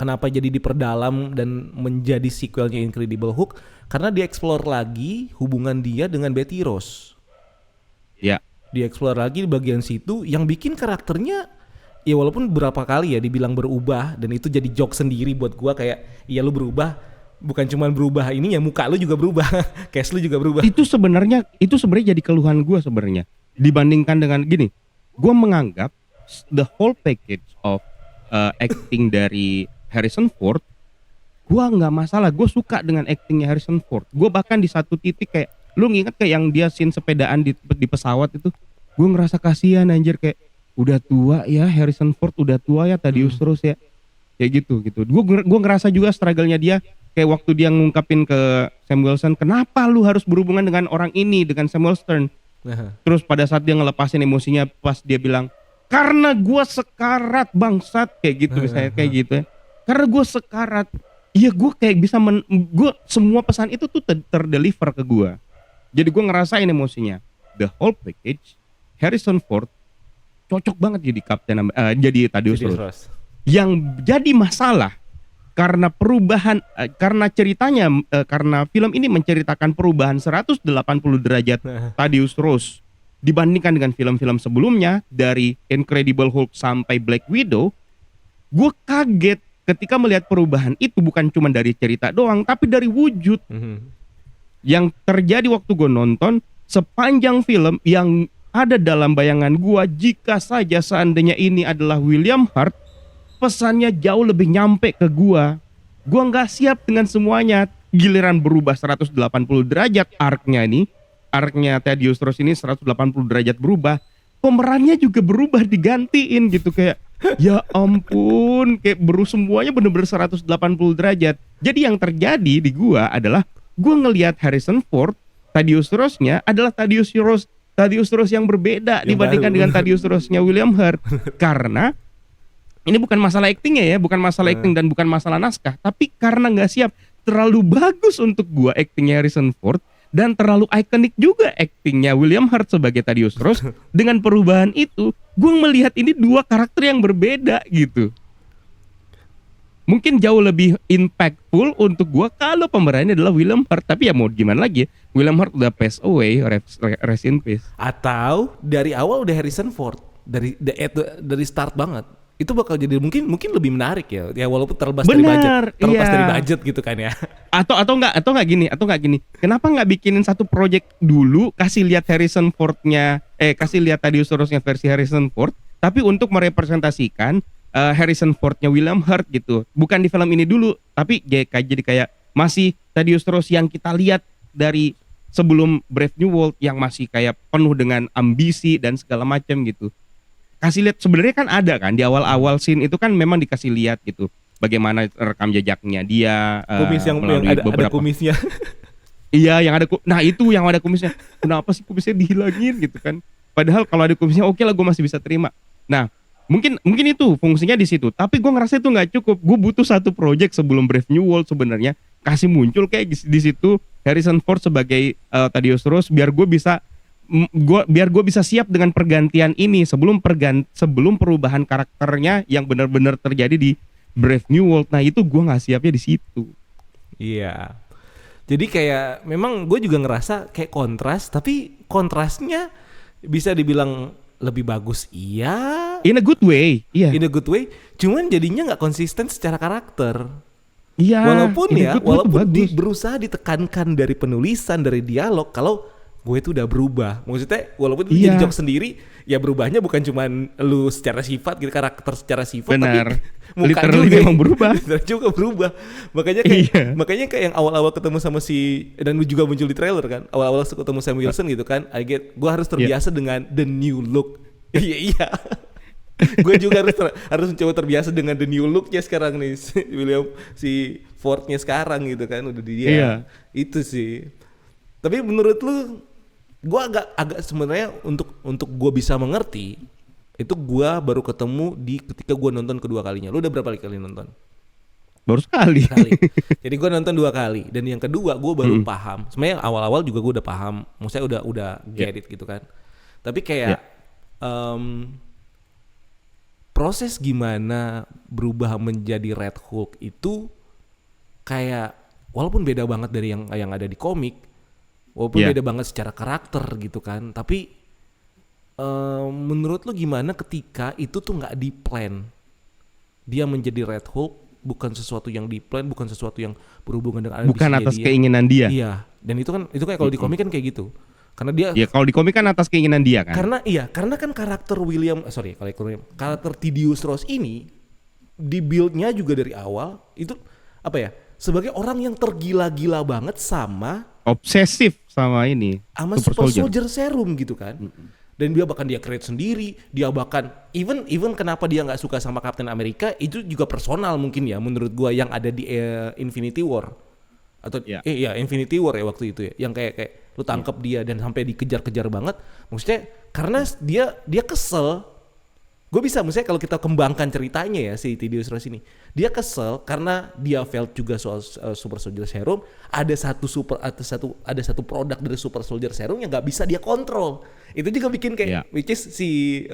kenapa jadi diperdalam dan menjadi sequelnya Incredible Hulk, karena dieksplor lagi hubungan dia dengan Betty Ross. Ya. Dieksplor lagi di bagian situ yang bikin karakternya ya walaupun berapa kali ya dibilang berubah, dan itu jadi joke sendiri buat gua, kayak iya lu berubah, bukan cuma berubah ini ya, muka lu juga berubah, case lu juga berubah. Itu sebenarnya jadi keluhan gua sebenarnya. Dibandingkan dengan gini, gua menganggap the whole package of acting dari Harrison Ford, gue nggak masalah, gue suka dengan actingnya Harrison Ford. Gue bahkan di satu titik kayak, lu nginget kayak yang dia scene sepedaan di pesawat itu, gue ngerasa kasihan anjir, kayak udah tua ya Harrison Ford, udah tua ya Thaddeus Ross ya, kayak gitu. Gue ngerasa juga struggle-nya dia, kayak waktu dia ngungkapin ke Sam Wilson, kenapa lu harus berhubungan dengan orang ini, dengan Samuel Stern. Terus pada saat dia ngelepasin emosinya pas dia bilang, karena gue sekarat bangsat, kayak gitu misalnya, kayak gitu ya. Karena gue sekarat, iya gue kayak bisa gue semua pesan itu tuh terdeliver ke gue. Jadi gue ngerasain emosinya. The whole package, Harrison Ford cocok banget jadi Thaddeus Ross. Yang jadi masalah karena perubahan, karena ceritanya, karena film ini menceritakan perubahan 180 derajat Thaddeus Ross dibandingkan dengan film-film sebelumnya dari Incredible Hulk sampai Black Widow. Gue kaget ketika melihat perubahan itu bukan cuma dari cerita doang, tapi dari wujud. Yang terjadi waktu gue nonton, sepanjang film yang ada dalam bayangan gue, jika saja seandainya ini adalah William Hurt, pesannya jauh lebih nyampe ke gue. Gua nggak siap dengan semuanya. Giliran berubah 180 derajat arc-nya nih. Arc-nya Thaddeus Ross ini 180 derajat berubah. Pemerannya juga berubah, digantiin gitu kayak ya ampun, kayak semuanya bener-bener 180 derajat. Jadi yang terjadi di gua adalah gua ngelihat Harrison Ford, Thaddeus Ross-nya adalah Thaddeus Ross yang berbeda Yang dibandingkan baru. dengan Thaddeus Ross-nya William Hurt. Karena ini bukan masalah actingnya ya, bukan masalah acting dan bukan masalah naskah, tapi karena nggak siap. Terlalu bagus untuk gua actingnya Harrison Ford dan terlalu ikonik juga actingnya William Hurt sebagai Thaddeus Ross. Dengan perubahan itu, gua melihat ini dua karakter yang berbeda gitu. Mungkin jauh lebih impactful untuk gua kalau pemerannya adalah William Hurt, tapi ya mau gimana lagi ya, William Hurt udah pass away, rest in peace. Atau dari awal udah Harrison Ford dari start banget. Itu bakal jadi mungkin lebih menarik ya. Ya walaupun terlepas Benar, dari iya. budget gitu kan ya. Atau nggak gini. Kenapa nggak bikinin satu project dulu, kasih lihat kasih lihat Thaddeus Ross-nya versi Harrison Ford, tapi untuk merepresentasikan Harrison Ford-nya William Hurt gitu. Bukan di film ini dulu, tapi jadi kayak masih Thaddeus Ross yang kita lihat dari sebelum Brave New World yang masih kayak penuh dengan ambisi dan segala macam gitu. Kasih lihat sebenarnya kan ada kan di awal-awal scene itu kan memang dikasih lihat gitu bagaimana rekam jejaknya dia Kumis yang melalui ada beberapa kumisnya. iya yang ada nah itu yang ada kumisnya, kenapa sih kumisnya dihilangin gitu kan, padahal kalau ada kumisnya oke lah gue masih bisa terima. Nah mungkin itu fungsinya di situ, tapi gue ngerasa itu nggak cukup. Gue butuh satu project sebelum Brave New World sebenarnya, kasih muncul kayak di situ Harrison Ford sebagai Thaddeus Ross biar gue bisa siap dengan pergantian ini sebelum perubahan karakternya yang benar-benar terjadi di Brave New World. Nah itu gue nggak siapnya di situ. Iya. Jadi kayak memang gue juga ngerasa kayak kontras, tapi kontrasnya bisa dibilang lebih bagus iya. In a good way, iya. In a good way. Cuman jadinya nggak konsisten secara karakter. Iya. Walaupun bagus. berusaha ditekankan dari penulisan, dari dialog kalau gue itu udah berubah. Maksudnya walaupun itu jadi joke sendiri, ya berubahnya bukan cuman lu secara sifat gitu, karakter secara sifat, benar. tapi muka Literally juga memang berubah. literally juga berubah. Makanya kayak yang awal-awal ketemu sama dan lu juga muncul di trailer kan. Awal-awal ketemu Sam Wilson gitu kan. Gue harus terbiasa dengan the new look. Iya. Gue juga harus mencoba terbiasa dengan the new looknya sekarang nih. si Fordnya sekarang gitu kan udah dia. Iya. Itu sih. Tapi menurut lu, gue agak sebenarnya untuk gue bisa mengerti itu gue baru ketemu ketika gue nonton kedua kalinya. Lu udah berapa kali nonton? Baru sekali. Jadi gue nonton 2 kali dan yang kedua gue baru paham. Sebenarnya awal-awal juga gue udah paham, maksudnya udah get it gitu kan. Tapi kayak proses gimana berubah menjadi Red Hulk itu kayak walaupun beda banget dari yang ada di komik, walaupun beda banget secara karakter gitu kan, tapi menurut lo gimana ketika itu tuh nggak di-plan, dia menjadi Red Hulk bukan sesuatu yang di-plan, bukan sesuatu yang berhubungan dengan bukan atas dia. keinginan dia. Iya, dan itu kayak kalau di komik kan kayak gitu, karena dia ya kalau di komik kan atas keinginan dia kan. karena kan karakter karakter Thaddeus Ross ini dibuild-nya juga dari awal itu apa ya, sebagai orang yang tergila-gila banget sama obsesif sama Super Soldier Serum gitu kan. Dan dia create sendiri, dia bahkan even kenapa dia nggak suka sama Captain America itu juga personal mungkin ya menurut gua yang ada di Infinity War atau Infinity War ya waktu itu ya, yang kayak lu tangkap dia dan sampai dikejar-kejar banget, maksudnya karena dia kesel. Gue bisa maksudnya kalau kita kembangkan ceritanya ya si Thaddeus Ross ini, dia kesel karena dia failed juga soal Super Soldier Serum. Ada satu produk dari Super Soldier Serum yang nggak bisa dia kontrol. Itu juga bikin kayak which is si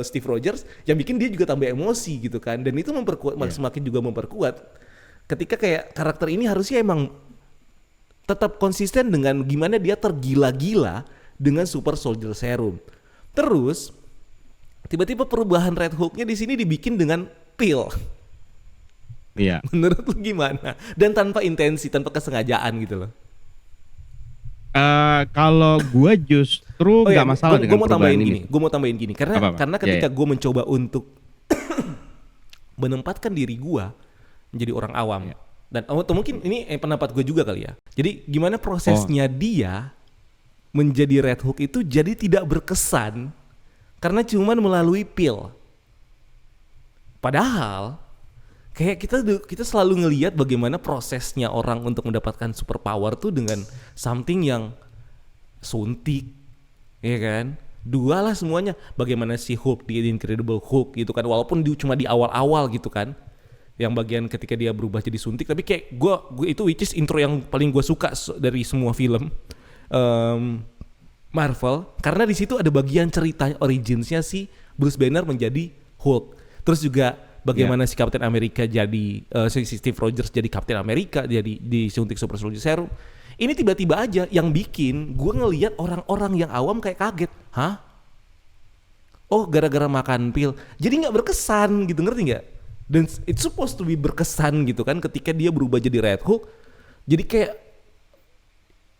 Steve Rogers yang bikin dia juga tambah emosi gitu kan. Dan itu semakin juga memperkuat ketika kayak karakter ini harusnya emang tetap konsisten dengan gimana dia tergila-gila dengan Super Soldier Serum. Terus tiba-tiba perubahan Red Hulk-nya di sini dibikin dengan pil. Iya. Menurut lu gimana? Dan tanpa intensi, tanpa kesengajaan gitu loh. Kalau gue justru nggak masalah dengan perubahan ini. Gue mau tambahin gini, karena ketika gue mencoba untuk menempatkan diri gue menjadi orang awam, Dan atau mungkin ini pendapat gue juga kali ya. Jadi gimana prosesnya dia menjadi Red Hulk itu jadi tidak berkesan karena cuman melalui pil. Padahal kayak kita selalu ngelihat bagaimana prosesnya orang untuk mendapatkan superpower tuh dengan something yang suntik, ya kan? Dua lah semuanya. Bagaimana si Hulk di Incredible Hulk gitu kan, walaupun cuma di awal-awal gitu kan, yang bagian ketika dia berubah jadi suntik. Tapi kayak gue itu which is intro yang paling gue suka dari semua film Marvel, karena di situ ada bagian cerita originsnya si Bruce Banner menjadi Hulk. Terus juga bagaimana si Captain America jadi si Steve Rogers jadi Captain America, jadi disuntik Super Soldier Serum. Ini tiba-tiba aja yang bikin gue ngelihat orang-orang yang awam kayak kaget. Hah? Oh, gara-gara makan pil. Jadi nggak berkesan gitu, ngerti nggak? Dan it's supposed to be berkesan gitu kan ketika dia berubah jadi Red Hulk. Jadi kayak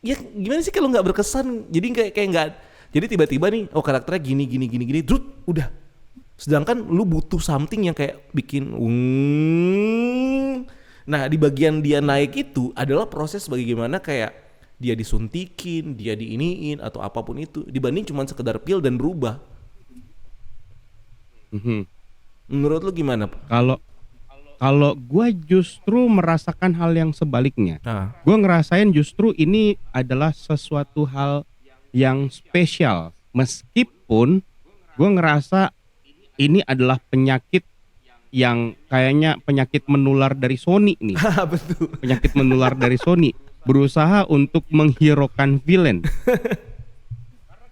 ya gimana sih kalau nggak berkesan? Jadi kayak nggak. Jadi tiba-tiba nih, oh karakternya gini, drut, udah. Sedangkan lu butuh something yang kayak bikin Nah di bagian dia naik itu adalah proses bagaimana kayak dia disuntikin, dia diiniin atau apapun itu, dibanding cuma sekedar pil dan berubah. Menurut lu gimana? Kalau gue justru merasakan hal yang sebaliknya. Gue ngerasain justru ini adalah sesuatu hal yang spesial, meskipun gue ngerasa ini adalah penyakit yang kayaknya penyakit menular dari Sony nih. Betul. Penyakit menular dari Sony, berusaha untuk menghiraukan villain.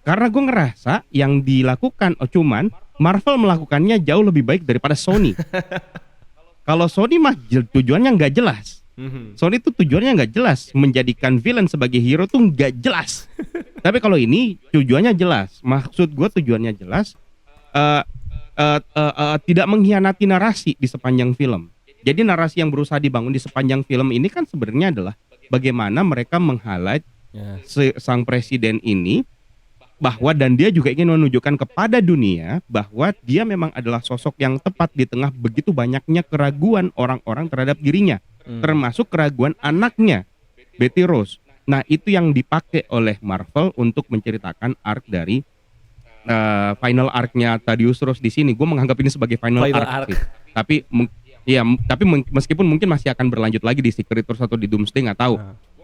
Karena gue ngerasa yang dilakukan, cuman Marvel melakukannya jauh lebih baik daripada Sony. Kalau Sony mah tujuannya nggak jelas. Sony tuh tujuannya nggak jelas, menjadikan villain sebagai hero tuh nggak jelas. Tapi kalau ini tujuannya jelas. Maksud gue tujuannya jelas. Tidak mengkhianati narasi di sepanjang film. Jadi narasi yang berusaha dibangun di sepanjang film ini kan sebenarnya adalah bagaimana mereka meng-highlight sang presiden ini bahwa, dan dia juga ingin menunjukkan kepada dunia bahwa dia memang adalah sosok yang tepat di tengah begitu banyaknya keraguan orang-orang terhadap dirinya, termasuk keraguan anaknya, Betty Rose. Nah, itu yang dipakai oleh Marvel untuk menceritakan arc dari final arc-nya Thaddeus Ross di sini. Gue menganggap ini sebagai final arc. Sih. Tapi meskipun mungkin masih akan berlanjut lagi di Secret Wars atau di Doomsday, nggak tahu.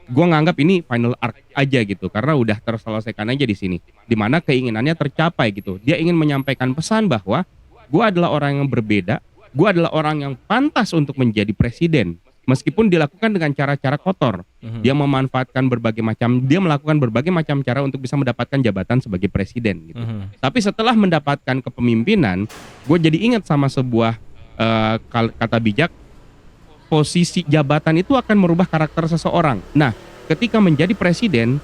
Gue nganggap ini final arc aja gitu, karena udah terselesaikan aja di sini. Dimana keinginannya tercapai gitu. Dia ingin menyampaikan pesan bahwa gue adalah orang yang berbeda, gue adalah orang yang pantas untuk menjadi presiden. Meskipun dilakukan dengan cara-cara kotor, dia melakukan berbagai macam cara untuk bisa mendapatkan jabatan sebagai presiden gitu. Tapi setelah mendapatkan kepemimpinan, gue jadi ingat sama sebuah kata bijak, posisi jabatan itu akan merubah karakter seseorang. Nah, ketika menjadi presiden,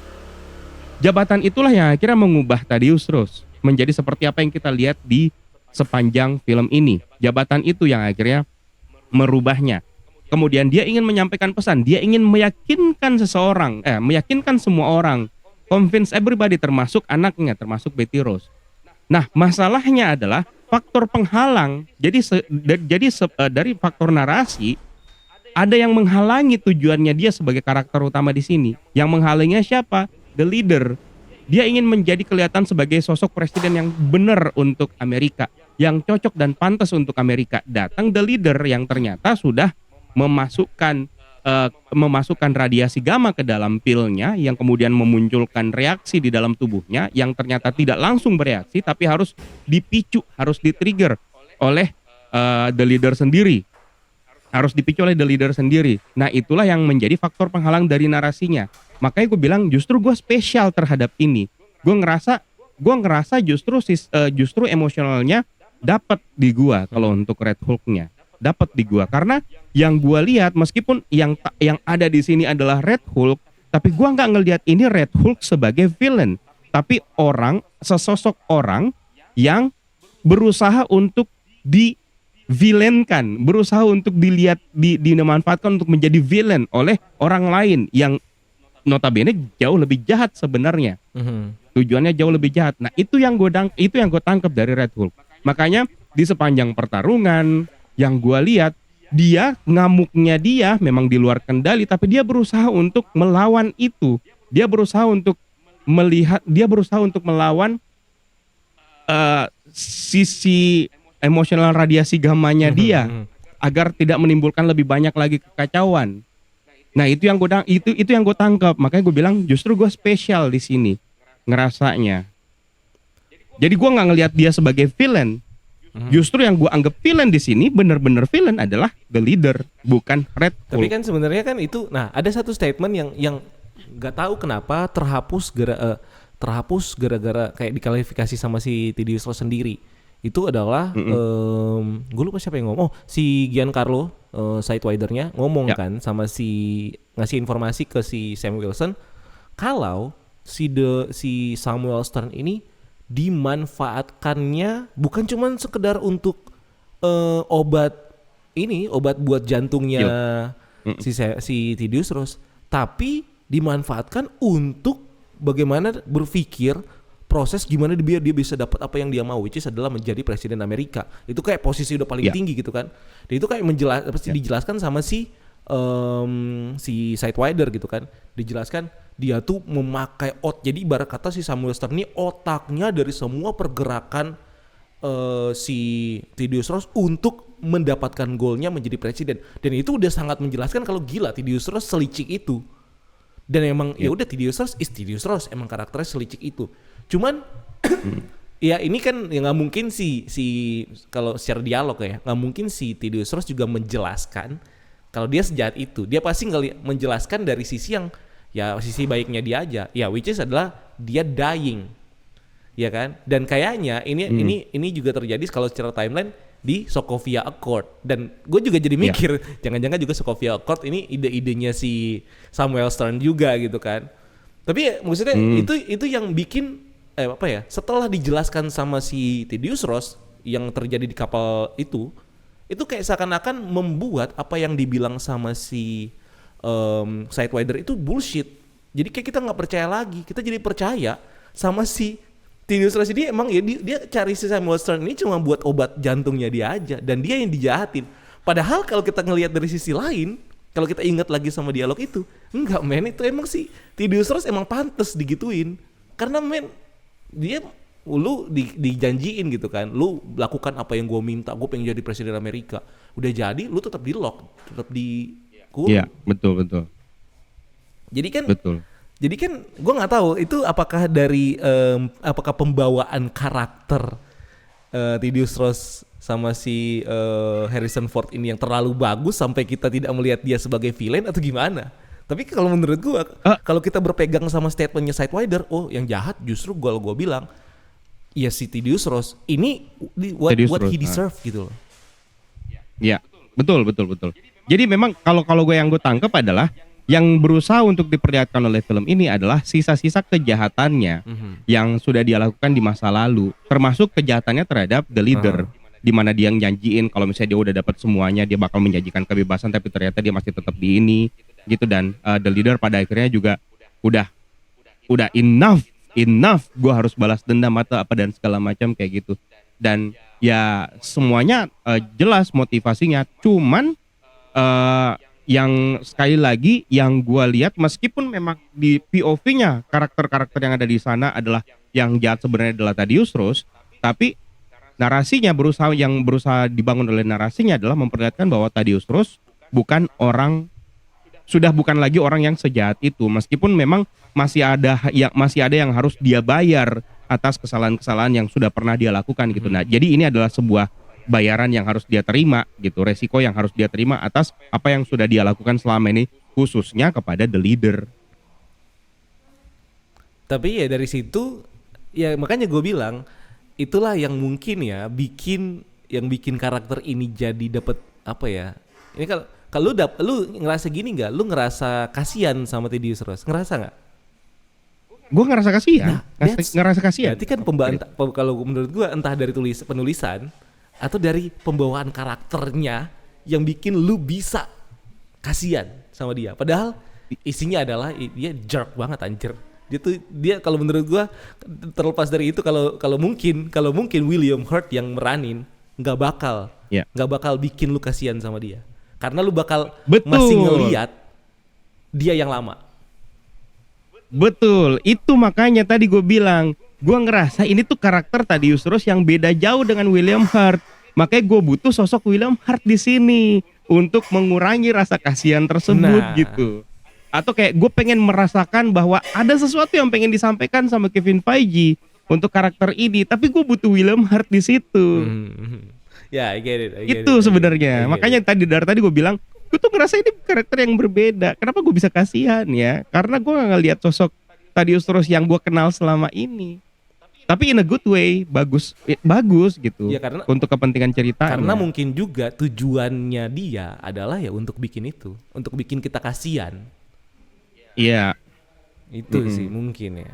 jabatan itulah yang akhirnya mengubah Thaddeus Ross menjadi seperti apa yang kita lihat di sepanjang film ini. Jabatan itu yang akhirnya merubahnya. Kemudian dia ingin menyampaikan pesan, dia ingin meyakinkan meyakinkan semua orang, convince everybody, termasuk anaknya, termasuk Betty Rose. Nah, masalahnya adalah faktor penghalang. Jadi dari faktor narasi, ada yang menghalangi tujuannya dia sebagai karakter utama di sini. Yang menghalanginya siapa? The leader. Dia ingin menjadi kelihatan sebagai sosok presiden yang benar untuk Amerika, yang cocok dan pantas untuk Amerika. Datang the leader yang ternyata sudah memasukkan radiasi gamma ke dalam pilnya, yang kemudian memunculkan reaksi di dalam tubuhnya yang ternyata tidak langsung bereaksi tapi harus dipicu, harus di-trigger oleh the leader sendiri. Nah, itulah yang menjadi faktor penghalang dari narasinya. Makanya gue bilang justru gue spesial terhadap ini. Gue ngerasa justru emosionalnya dapat di gue kalau untuk Red Hulk-nya. Dapat di gua, karena yang gua lihat meskipun yang ada di sini adalah Red Hulk, tapi gua nggak ngelihat ini Red Hulk sebagai villain, tapi sesosok orang yang berusaha untuk divillainkan, berusaha untuk dimanfaatkan untuk menjadi villain oleh orang lain yang notabene jauh lebih jahat sebenarnya. Tujuannya jauh lebih jahat. Nah, itu yang gue tangkap dari Red Hulk. Makanya di sepanjang pertarungan yang gue lihat, dia ngamuknya dia memang di luar kendali, tapi dia berusaha untuk melawan itu. Dia berusaha untuk melawan sisi emosional radiasi gamanya dia agar tidak menimbulkan lebih banyak lagi kekacauan. Nah, itu yang gue tangkap. Makanya gue bilang justru gue spesial di sini ngerasanya. Jadi gue nggak ngelihat dia sebagai villain. Justru yang gue anggap villain di sini bener-bener villain adalah the leader, bukan Red Hulk. Tapi kan sebenarnya kan itu, nah ada satu statement yang nggak tahu kenapa terhapus gara-gara kayak diklarifikasi sama si Tedious Ross sendiri. Itu adalah gue lupa siapa yang ngomong. Oh, si Giancarlo Sidewinder-nya ngomong kan sama ngasih informasi ke si Sam Wilson kalau si Samuel Stern ini dimanfaatkannya bukan cuma sekedar untuk obat buat jantungnya si Tedious Ross, tapi dimanfaatkan untuk bagaimana berpikir proses gimana biar dia bisa dapat apa yang dia mau, which is adalah menjadi presiden Amerika. Itu kayak posisi udah paling tinggi gitu kan. Dan itu kayak dijelaskan sama si Sidewinder gitu kan. Dijelaskan dia tuh memakai jadi ibarat kata si Samuel Stern ini otaknya dari semua pergerakan si Tedious Ross untuk mendapatkan goalnya menjadi presiden. Dan itu udah sangat menjelaskan kalau gila Tedious Ross selicik itu. Dan emang ya udah Tedious Ross emang karakternya selicik itu. Cuman ya ini kan ya nggak mungkin si kalau secara dialog ya nggak mungkin si Tedious Ross juga menjelaskan kalau dia sejahat itu. Dia pasti menjelaskan dari sisi yang ya sisi baiknya dia aja. Ya which is adalah dia dying. Ya kan? Dan kayaknya ini juga terjadi kalau secara timeline di Sokovia Accord. Dan gue juga jadi mikir jangan-jangan juga Sokovia Accord ini ide-idenya si Samuel Stern juga gitu kan. Tapi ya, maksudnya itu yang bikin setelah dijelaskan sama si Tedious Ross yang terjadi di kapal itu kayak seakan-akan membuat apa yang dibilang sama si Sidewinder itu bullshit. Jadi kayak kita nggak percaya lagi, kita jadi percaya sama si Tedious Ross ini emang ya dia cari si Samuel Stern ini cuma buat obat jantungnya dia aja dan dia yang dijahatin. Padahal kalau kita ngelihat dari sisi lain, kalau kita ingat lagi sama dialog itu, enggak men, itu emang si Tedious Ross emang pantes digituin. Karena men dia lu dijanjiin gitu kan, lu lakukan apa yang gue minta, gue pengen jadi presiden Amerika. Udah jadi, lu tetap di lock, tetap di Iya, betul. Jadi kan gue nggak tahu itu apakah dari apakah pembawaan karakter Tedious Ross sama si Harrison Ford ini yang terlalu bagus sampai kita tidak melihat dia sebagai villain atau gimana? Tapi kalau menurut gue kalau kita berpegang sama statementnya Sidewinder, oh yang jahat justru gue bilang ya si Tedious Ross ini what he deserve gitu loh. Ya, betul. Jadi memang kalau gue tangkap adalah yang berusaha untuk diperlihatkan oleh film ini adalah sisa-sisa kejahatannya yang sudah dia lakukan di masa lalu, termasuk kejahatannya terhadap the leader, di mana dia njanjiin kalau misalnya dia udah dapat semuanya dia bakal menjanjikan kebebasan, tapi ternyata dia masih tetap di ini gitu. Dan the leader pada akhirnya juga udah enough, gue harus balas dendam atau apa dan segala macam kayak gitu. Dan ya semuanya jelas motivasinya, cuman yang sekali lagi yang gue lihat meskipun memang di POV-nya karakter-karakter yang ada di sana adalah yang jahat sebenarnya adalah Tedious Ross, tapi narasinya berusaha dibangun oleh narasinya adalah memperlihatkan bahwa Tedious Ross bukan lagi orang yang sejahat itu, meskipun memang masih ada yang harus dia bayar atas kesalahan-kesalahan yang sudah pernah dia lakukan gitu. Nah, jadi ini adalah sebuah bayaran yang harus dia terima gitu, resiko yang harus dia terima atas apa yang sudah dia lakukan selama ini, khususnya kepada the leader. Tapi ya dari situ ya makanya gue bilang itulah yang mungkin ya bikin karakter ini jadi dapat apa ya, ini kalau lu ngerasa gini nggak, lu ngerasa kasihan sama Tedious Ross, ngerasa nggak? Gue ngerasa kasihan, ngerasa kasihan. Berarti kan kalau menurut gue entah dari penulisan atau dari pembawaan karakternya yang bikin lu bisa kasihan sama dia. Padahal isinya adalah dia jerk banget anjir. Dia kalau menurut gua terlepas dari itu kalau mungkin William Hurt yang meranin nggak bakal bikin lu kasihan sama dia. karena lu bakal Betul. masih ngeliat dia yang lama. Betul, itu makanya tadi gue bilang, gue ngerasa ini tuh karakter Thaddeus Ross yang beda jauh dengan William Hurt. Makanya gue butuh sosok William Hurt di sini untuk mengurangi rasa kasihan tersebut Nah. gitu. Atau kayak gue pengen merasakan bahwa ada sesuatu yang pengen disampaikan sama Kevin Feige untuk karakter ini, tapi gue butuh William Hurt di situ. Ya, I get it. Itu sebenarnya. Makanya tadi dari tadi gue bilang, gue tuh ngerasa ini karakter yang berbeda. Kenapa gue bisa kasihan ya? Karena gue gak ngeliat sosok Thaddeus Ross yang gue kenal selama ini. Tapi in a good way, bagus gitu. Ya, karena- untuk kepentingan ceritanya. Karena mungkin juga tujuannya dia adalah ya untuk bikin itu, untuk bikin kita kasihan. Iya. Itu sih mungkin ya.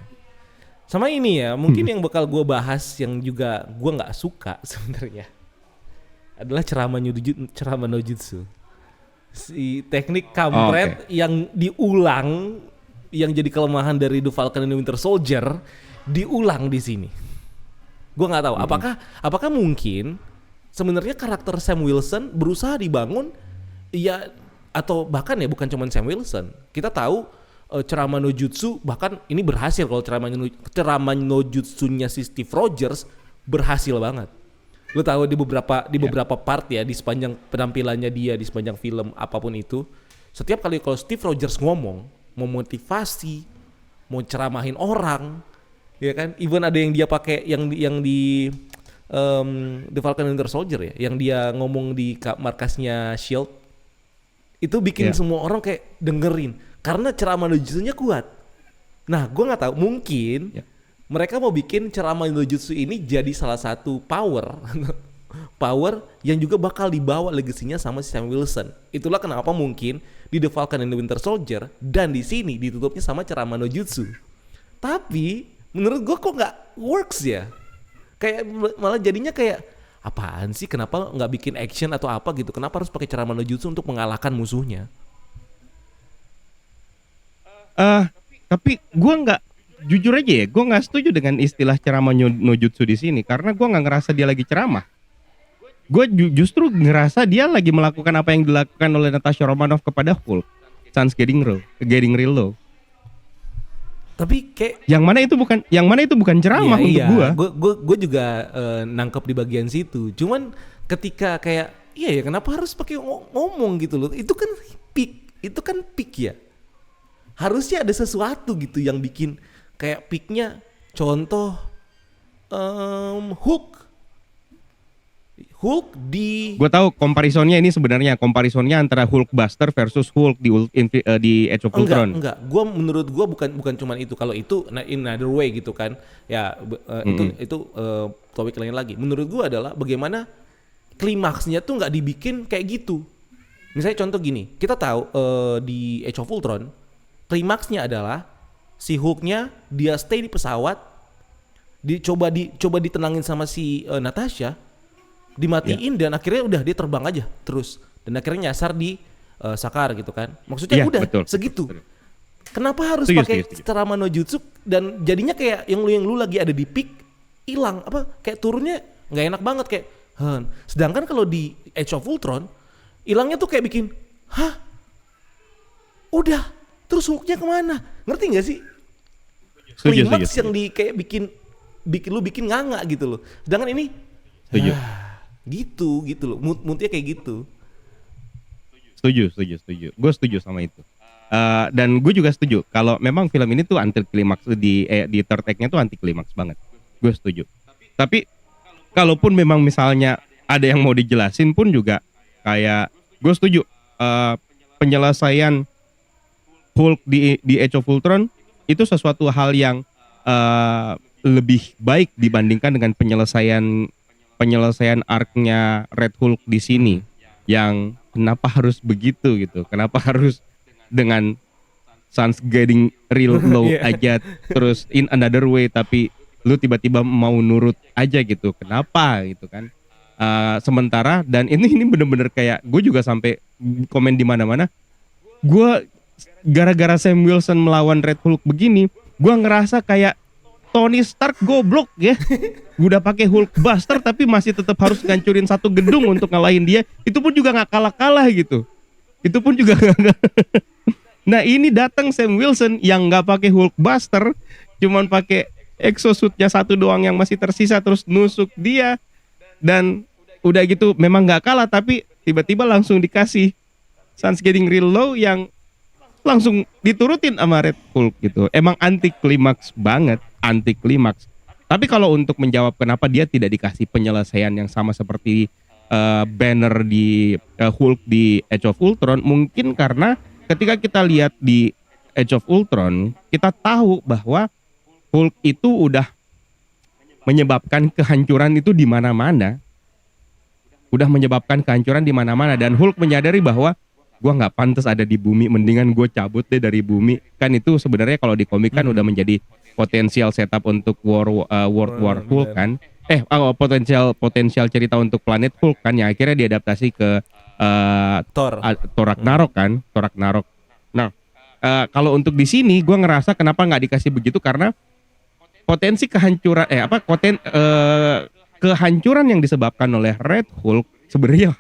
Sama ini ya, mungkin yang bakal gue bahas yang juga gue nggak suka sebenarnya adalah ceramah no jutsu. Si teknik kampret yang diulang, yang jadi kelemahan dari The Falcon and the Winter Soldier diulang di sini. Gue nggak tahu apakah mungkin sebenarnya karakter Sam Wilson berusaha dibangun ya, atau bahkan ya bukan cuma Sam Wilson. Kita tahu ceramah no jutsu bahkan ini berhasil. Kalau ceramah no jutsunya si Steve Rogers berhasil banget. Lo tahu di beberapa part ya, di sepanjang penampilannya dia di sepanjang film apapun itu, setiap kali kalau Steve Rogers ngomong, mau motivasi, mau ceramahin orang, ya kan, even ada yang dia pakai yang di The Falcon and Winter Soldier ya, yang dia ngomong di markasnya Shield, itu bikin semua orang kayak dengerin karena ceramah no-jutsunya kuat. Nah, gue nggak tahu, mungkin mereka mau bikin ceramah no-jutsu ini jadi salah satu power yang juga bakal dibawa legasinya sama si Sam Wilson. Itulah kenapa mungkin di The Falcon and the Winter Soldier dan di sini ditutupnya sama ceramah no-jutsu. Tapi menurut gue kok nggak works ya? Kayak malah jadinya kayak apaan sih? Kenapa nggak bikin action atau apa gitu? Kenapa harus pakai ceramah no-jutsu untuk mengalahkan musuhnya? Tapi gue nggak, jujur aja ya, gue nggak setuju dengan istilah ceramah no jutsu di sini karena gue nggak ngerasa dia lagi ceramah. Gue justru ngerasa dia lagi melakukan apa yang dilakukan oleh Natasha Romanoff kepada Hulk. Sun's getting real low. Tapi kayak yang mana itu bukan ceramah untuk gue. Gue juga nangkep di bagian situ. Cuman ketika kayak iya ya, kenapa harus pakai ngomong gitu loh? Itu kan peak ya. Harusnya ada sesuatu gitu yang bikin kayak peaknya. Contoh Hulk di. Gue tahu comparisonnya antara Hulkbuster versus Hulk di Age of Ultron. Enggak. Menurut gue bukan cuma itu. Kalau itu in another way gitu kan. Ya itu topik lain lagi. Menurut gue adalah bagaimana klimaksnya tuh nggak dibikin kayak gitu. Misalnya contoh gini, kita tahu di Age of Ultron klimaksnya adalah si Hulknya dia stay di pesawat, dicoba ditenangin sama si Natasha, dimatiin dan akhirnya udah dia terbang aja terus dan akhirnya nyasar di Sakaar gitu kan. Maksudnya udah segitu. Kenapa harus pakai ceramah no jutsu dan jadinya kayak yang lu lagi ada di peak hilang apa kayak turunnya nggak enak banget kayak. Sedangkan kalau di Age of Ultron hilangnya tuh kayak bikin udah terus Hulknya kemana? Ngerti gak sih? Klimaks yang di kayak bikin nganga gitu loh. Sedangkan ini gitu loh. Moodnya kayak gitu. Setuju. Gue setuju sama itu. Dan gue juga setuju kalau memang film ini tuh anti klimaks di third act-nya tuh anti klimaks banget. Gue setuju. Tapi kalaupun memang misalnya ada yang mau dijelasin pun juga kayak gue setuju penyelesaian Hulk di Age of Ultron itu sesuatu hal yang lebih baik dibandingkan dengan penyelesaian arc-nya Red Hulk di sini. Yang kenapa harus begitu gitu? Kenapa harus dengan Sun's getting real low aja terus in another way tapi lu tiba-tiba mau nurut aja gitu? Kenapa gitu kan? Sementara dan ini bener-bener kayak gue juga sampai komen di mana-mana. Gue gara-gara Sam Wilson melawan Red Hulk begini, gue ngerasa kayak Tony Stark goblok ya. Udah pakai Hulkbuster tapi masih tetap harus ngancurin satu gedung untuk ngalahin dia. Itu pun juga nggak kalah-kalah gitu. Itu pun juga nggak. Nah ini datang Sam Wilson yang nggak pakai Hulkbuster, cuman pakai exosuitnya satu doang yang masih tersisa, terus nusuk dia, dan udah gitu memang nggak kalah, tapi tiba-tiba langsung dikasih Sun's Getting Real Low yang langsung diturutin sama Red Hulk gitu. Emang anti klimaks banget, anti klimaks. Tapi kalau untuk menjawab kenapa dia tidak dikasih penyelesaian yang sama seperti Banner di Hulk di Age of Ultron, mungkin karena ketika kita lihat di Age of Ultron, kita tahu bahwa Hulk itu udah menyebabkan kehancuran itu di mana-mana. Udah menyebabkan kehancuran di mana-mana, dan Hulk menyadari bahwa gua nggak pantas ada di bumi, mendingan gue cabut deh dari bumi. Kan itu sebenarnya kalau di komik kan udah menjadi potensial setup untuk World War Hulk kan. Potensial cerita untuk planet Hulk kan, yang akhirnya diadaptasi ke Thor Ragnarok kan, Thor Ragnarok. Nah, kalau untuk di sini gue ngerasa kenapa nggak dikasih begitu, karena potensi kehancuran kehancuran yang disebabkan oleh Red Hulk sebenarnya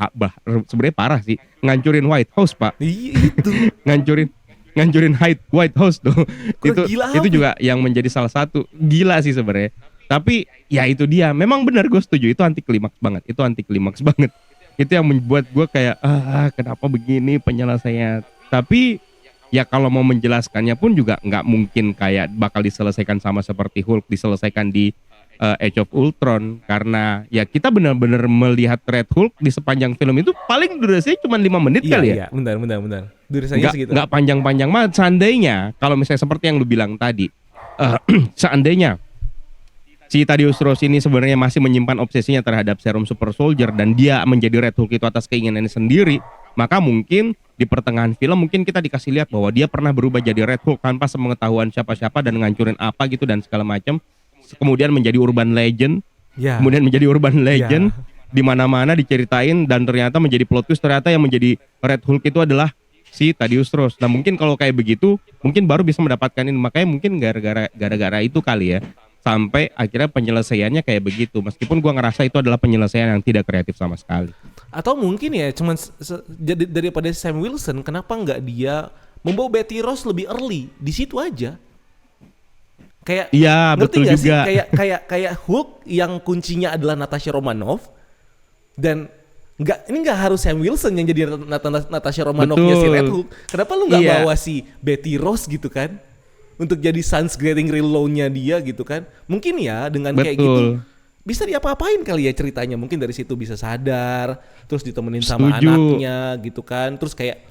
parah sih. Ngancurin White House, Pak. Iya itu. ngancurin White House tuh. Itu ya? juga yang menjadi salah satu gila sih sebenarnya. Tapi ya itu dia, memang benar, gue setuju, itu anti klimaks banget. Itu yang membuat gue kayak kenapa begini penyelesaiannya. Tapi ya kalau mau menjelaskannya pun juga nggak mungkin kayak bakal diselesaikan sama seperti Hulk diselesaikan di Age of Ultron, karena ya kita benar-benar melihat Red Hulk di sepanjang film itu paling durasinya cuma 5 menit kali ya. Iya, benar. Durasinya segitu. Nggak panjang-panjang banget. Seandainya kalau misalnya seperti yang lu bilang tadi, seandainya si Thaddeus Ross ini sebenarnya masih menyimpan obsesinya terhadap serum Super Soldier dan dia menjadi Red Hulk itu atas keinginannya sendiri, maka mungkin di pertengahan film mungkin kita dikasih lihat bahwa dia pernah berubah jadi Red Hulk tanpa sepengetahuan siapa-siapa dan ngancurin apa gitu dan segala macam. Kemudian menjadi urban legend. Ya. Kemudian menjadi urban legend di mana-mana diceritain, dan ternyata menjadi plot twist, ternyata yang menjadi Red Hulk itu adalah si Thaddeus Ross. Nah, mungkin kalau kayak begitu mungkin baru bisa mendapatkan ini, makanya mungkin gara-gara itu kali ya sampai akhirnya penyelesaiannya kayak begitu, meskipun gua ngerasa itu adalah penyelesaian yang tidak kreatif sama sekali. Atau mungkin ya cuman jadi daripada Sam Wilson, kenapa nggak dia membawa Betty Ross lebih early di situ aja? Kayak iya, betul juga. Sih? Kayak Hulk yang kuncinya adalah Natasha Romanoff, dan nggak harus Sam Wilson yang jadi Natasha Romanoffnya si Red Hulk. Kenapa lu nggak bawa si Betty Ross gitu kan? Untuk jadi Sun's Getting Real Low-nya dia gitu kan. Mungkin ya dengan kayak gitu bisa diapa-apain kali ya ceritanya. Mungkin dari situ bisa sadar, terus ditemenin sama anaknya gitu kan. Terus kayak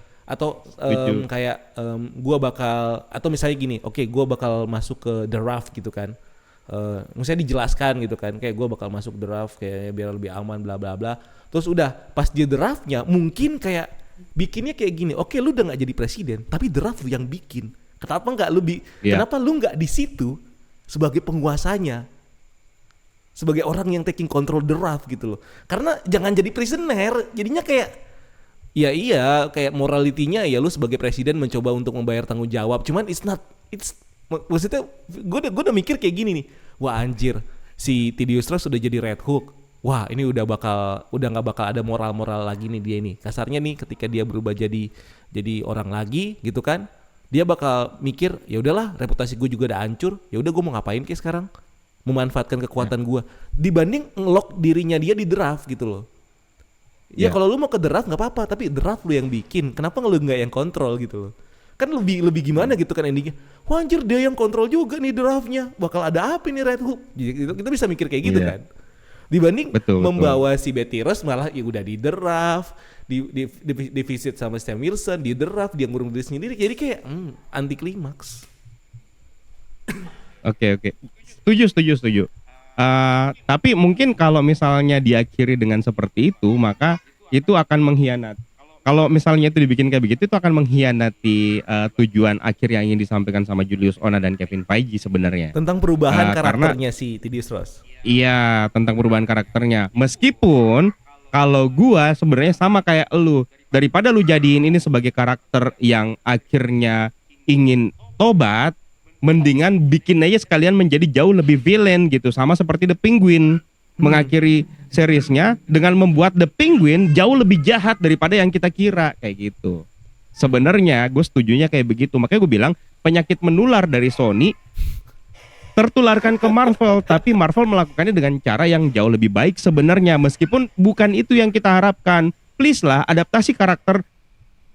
gua bakal, atau misalnya gini, gua bakal masuk ke The Raft gitu kan. Misalnya dijelaskan gitu kan, kayak gua bakal masuk The Raft kayak biar lebih aman bla bla bla. Terus udah pas dia The Raft-nya mungkin kayak bikinnya kayak gini. Lu udah nggak jadi presiden, tapi The Raft lu yang bikin. Kenapa nggak kenapa lu nggak di situ sebagai penguasanya, sebagai orang yang taking control The Raft gitu loh. Karena jangan jadi prisoner, jadinya kayak kayak moralitinya ya lu sebagai presiden mencoba untuk membayar tanggung jawab. Cuman maksudnya gue udah mikir kayak gini nih. Wah anjir, si Thaddeus Ross udah jadi Red Hulk. Wah ini udah nggak bakal ada moral lagi nih dia ini. Kasarnya nih ketika dia berubah jadi orang lagi gitu kan. Dia bakal mikir, ya udahlah reputasi gue juga udah hancur. Ya udah gue mau ngapain kayak sekarang? Memanfaatkan kekuatan gue. Dibanding ngelock dirinya dia di draft gitu loh. Ya kalau lu mau ke draft nggak apa-apa, tapi draft lu yang bikin. Kenapa lu nggak yang kontrol gitu loh? Kan lebih gimana gitu kan endingnya. Wah anjir dia yang kontrol juga nih draftnya. Bakal ada apa nih Red Hulk? Kita bisa mikir kayak gitu kan. Dibanding membawa si Betty Ross malah ya udah di draft, di visit sama Sam Wilson, di draft dia ngurung diri sendiri. Jadi kayak anti klimaks. Oke. Setuju. Tapi mungkin kalau misalnya diakhiri dengan seperti itu, maka itu akan mengkhianati. Kalau misalnya itu dibikin kayak begitu, itu akan mengkhianati tujuan akhir yang ingin disampaikan sama Julius Ona dan Kevin Feige sebenarnya. Tentang perubahan karakternya si Thaddeus Ross. Iya, tentang perubahan karakternya. Meskipun kalau gua sebenarnya sama kayak lu, daripada lu jadiin ini sebagai karakter yang akhirnya ingin tobat, mendingan bikin aja sekalian menjadi jauh lebih villain gitu, sama seperti The Penguin mengakhiri seriesnya dengan membuat The Penguin jauh lebih jahat daripada yang kita kira kayak gitu. Sebenarnya gue setujunya kayak begitu. Makanya gue bilang penyakit menular dari Sony tertularkan ke Marvel, tapi Marvel melakukannya dengan cara yang jauh lebih baik sebenarnya, meskipun bukan itu yang kita harapkan. Please lah, adaptasi karakter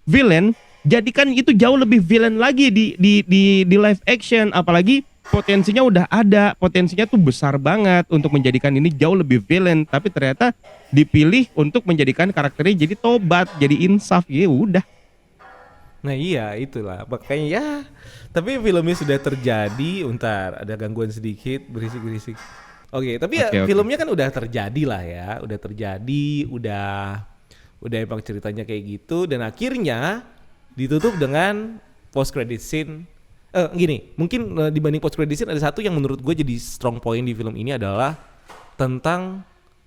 villain, jadikan itu jauh lebih villain lagi di live action, apalagi potensinya udah ada, potensinya tuh besar banget untuk menjadikan ini jauh lebih villain, tapi ternyata dipilih untuk menjadikan karakternya jadi tobat, jadi insaf, ya udah. Nah iya itulah makanya ya. Tapi filmnya sudah terjadi. Untar ada gangguan sedikit berisik-berisik. Oke tapi ya Oke. filmnya kan udah terjadi lah ya. Udah terjadi. Udah emang ceritanya kayak gitu. Dan akhirnya ditutup dengan post credit scene. Gini mungkin dibanding post credit scene ada satu yang menurut gue jadi strong point di film ini adalah tentang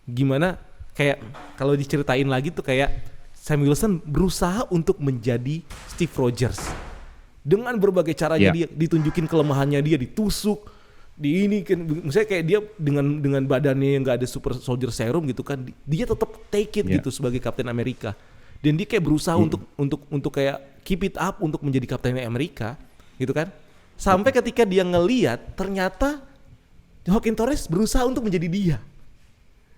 gimana kayak kalau diceritain lagi tuh kayak Sam Wilson berusaha untuk menjadi Steve Rogers dengan berbagai caranya. Dia ditunjukin kelemahannya, dia ditusuk di ini kan, misalnya kayak dia dengan badannya yang nggak ada super soldier serum gitu kan, dia tetap take it gitu sebagai Captain America, dan dia kayak berusaha untuk kayak keep it up untuk menjadi Captain America gitu kan, sampai ketika dia ngeliat ternyata Joaquin Torres berusaha untuk menjadi dia.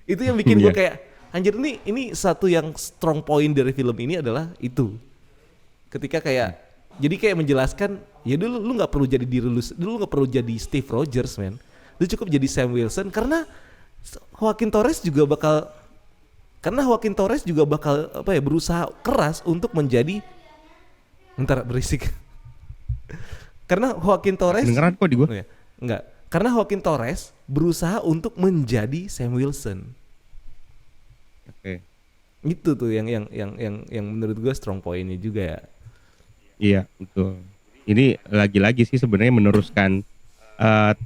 Itu yang bikin gue kayak anjir, ini satu yang strong point dari film ini adalah itu. Ketika kayak jadi kayak menjelaskan ya dulu lu nggak perlu jadi diri lu nggak perlu jadi Steve Rogers man, lu cukup jadi Sam Wilson karena Joaquin Torres juga bakal apa ya, berusaha keras untuk menjadi berisik karena Joaquin Torres Dengeran kok di gua. Enggak, karena Joaquin Torres berusaha untuk menjadi Sam Wilson. Oke. Itu tuh yang menurut gue strong pointnya juga ya. Iya betul. Ini lagi-lagi sih sebenarnya meneruskan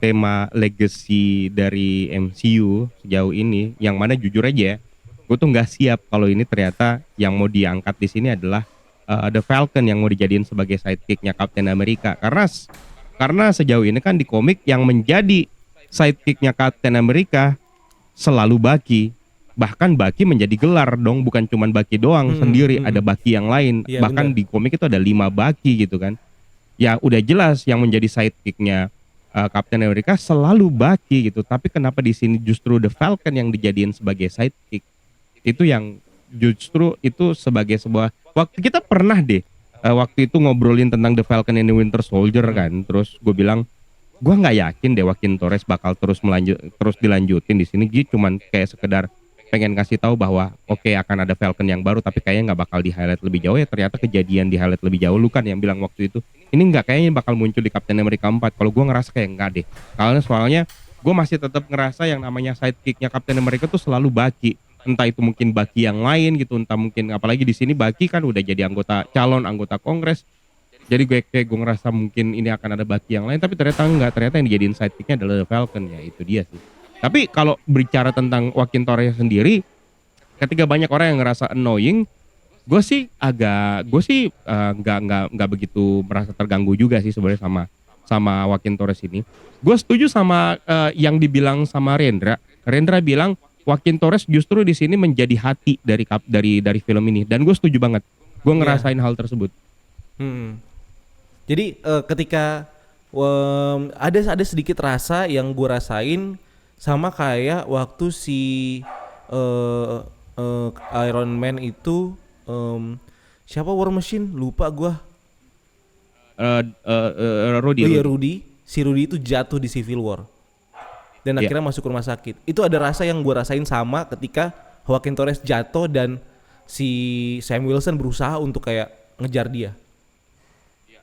tema legacy dari MCU sejauh ini, yang mana jujur aja gue tuh nggak siap kalau ini ternyata yang mau diangkat di sini adalah The Falcon yang mau dijadiin sebagai sidekicknya Captain America, karena sejauh ini kan di komik yang menjadi sidekicknya Captain America selalu Bucky. Bahkan Bucky menjadi gelar dong, bukan cuman Bucky doang sendiri, ada Bucky yang lain. Ya, bahkan di komik itu ada 5 Bucky gitu kan. Ya udah jelas yang menjadi sidekicknya Captain America selalu Bucky gitu. Tapi kenapa di sini justru The Falcon yang dijadiin sebagai sidekick? Itu yang justru itu sebagai sebuah, waktu kita pernah deh waktu itu ngobrolin tentang The Falcon and the Winter Soldier kan. Terus gue bilang gue nggak yakin deh Joaquin Torres bakal terus dilanjutin di sini. Dia cuman kayak sekedar pengen kasih tahu bahwa oke, akan ada Falcon yang baru, tapi kayaknya nggak bakal di highlight lebih jauh. Ya ternyata kejadian di highlight lebih jauh. Lu kan yang bilang waktu itu ini nggak, kayaknya bakal muncul di Captain America 4. Kalau gue ngerasa kayak enggak deh, karena soalnya gue masih tetap ngerasa yang namanya sidekicknya Captain America tuh selalu Bucky. Entah itu mungkin Bucky yang lain gitu, entah mungkin apalagi di sini Bucky kan udah jadi calon anggota Kongres. Jadi gue ngerasa mungkin ini akan ada Bucky yang lain, tapi ternyata enggak, ternyata yang dijadiin sidekicknya adalah The Falcon. Ya itu dia sih. Tapi kalau bicara tentang Joaquin Torres sendiri, ketika banyak orang yang ngerasa annoying, gue sih nggak begitu merasa terganggu juga sih sebenarnya sama Joaquin Torres ini. Gue setuju sama yang dibilang sama Rendra. Rendra bilang Joaquin Torres justru di sini menjadi hati dari film ini, dan gue setuju banget. Gue ngerasain hal tersebut. Jadi ketika ada sedikit rasa yang gue rasain sama kayak waktu si Iron Man itu siapa, War Machine lupa gue. Rudy. Si Rudy itu jatuh di Civil War dan akhirnya masuk rumah sakit. Itu ada rasa yang gue rasain sama ketika Joaquin Torres jatuh dan si Sam Wilson berusaha untuk kayak ngejar dia.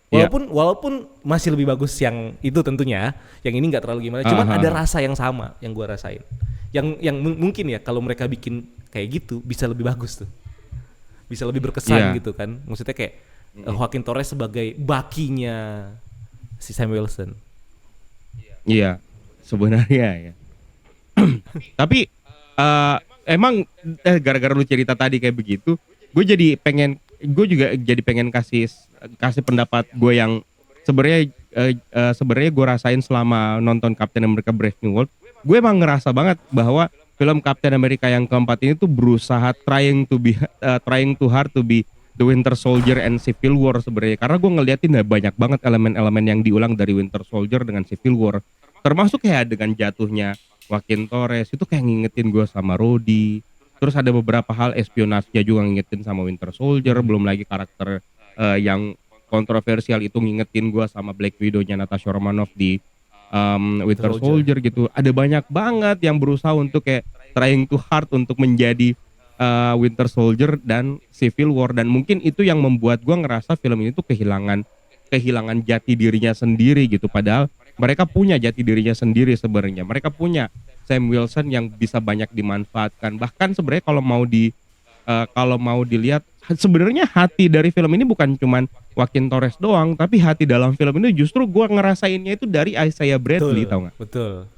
Walaupun masih lebih bagus yang itu tentunya, yang ini nggak terlalu gimana. Cuman ada rasa yang sama yang gue rasain. Yang mungkin ya kalau mereka bikin kayak gitu bisa lebih bagus tuh, bisa lebih berkesan gitu kan. Maksudnya kayak Joaquin Torres sebagai Bucky-nya si Sam Wilson. Iya, sebenarnya ya. Tapi emang gara-gara lu cerita tadi kayak begitu, gue juga jadi pengen kasih pendapat gue yang sebenarnya gue rasain selama nonton Captain America Brave New World. Gue emang ngerasa banget bahwa film Captain America yang keempat ini tuh berusaha trying too hard to be The Winter Soldier and Civil War sebenarnya, karena gue ngeliatin banyak banget elemen-elemen yang diulang dari Winter Soldier dengan Civil War, termasuk kayak dengan jatuhnya Joaquin Torres itu kayak ngingetin gue sama Rhodey. Terus ada beberapa hal espionasnya juga ngingetin sama Winter Soldier, belum lagi karakter yang kontroversial itu ngingetin gue sama Black Widow-nya Natasha Romanoff di Winter Soldier gitu. Ada banyak banget yang berusaha untuk kayak trying too hard untuk menjadi Winter Soldier dan Civil War, dan mungkin itu yang membuat gue ngerasa film ini tuh kehilangan jati dirinya sendiri gitu. Padahal mereka punya jati dirinya sendiri sebenarnya. Mereka punya Sam Wilson yang bisa banyak dimanfaatkan. Bahkan sebenarnya kalau mau dilihat sebenarnya hati dari film ini bukan cuman Joaquin Torres doang, tapi hati dalam film ini justru gue ngerasainnya itu dari Isaiah Bradley, tau nggak? Betul.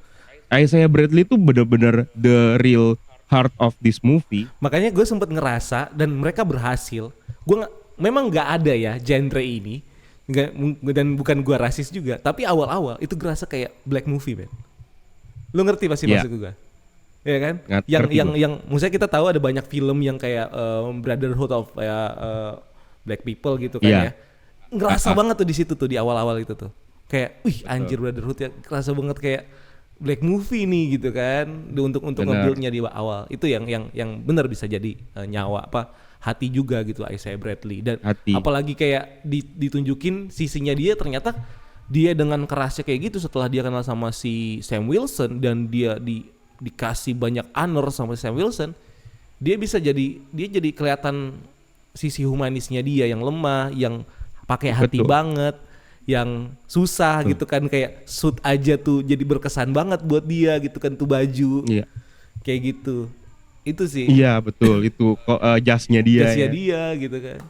Isaiah Bradley itu bener-bener the real heart of this movie. Makanya gue sempet ngerasa dan mereka berhasil. Memang nggak ada ya genre ini, dan bukan gue rasis juga. Tapi awal-awal itu gerasa kayak black movie, Ben. Lu ngerti pasti maksud gue, ya kan? Yang maksudnya kita tahu ada banyak film yang kayak Brotherhood of Black People gitu kan ya. Ngerasa banget tuh di situ tuh di awal-awal itu tuh. Kayak, anjir Brotherhood ya, kerasa banget kayak black movie nih gitu kan, untuk nge-build-nya di awal. Itu yang benar bisa jadi nyawa hati juga gitu Isaiah Bradley. Dan apalagi kayak ditunjukin sisinya dia, ternyata dia dengan kerasnya kayak gitu setelah dia kenal sama si Sam Wilson dan dia dikasih banyak honor sama Sam Wilson, dia jadi kelihatan sisi humanisnya dia yang lemah, yang pakai hati banget, yang susah gitu kan, kayak suit aja tuh jadi berkesan banget buat dia gitu kan, tuh baju kayak gitu. Itu sih. Iya betul, itu kok jasnya dia gitu kan.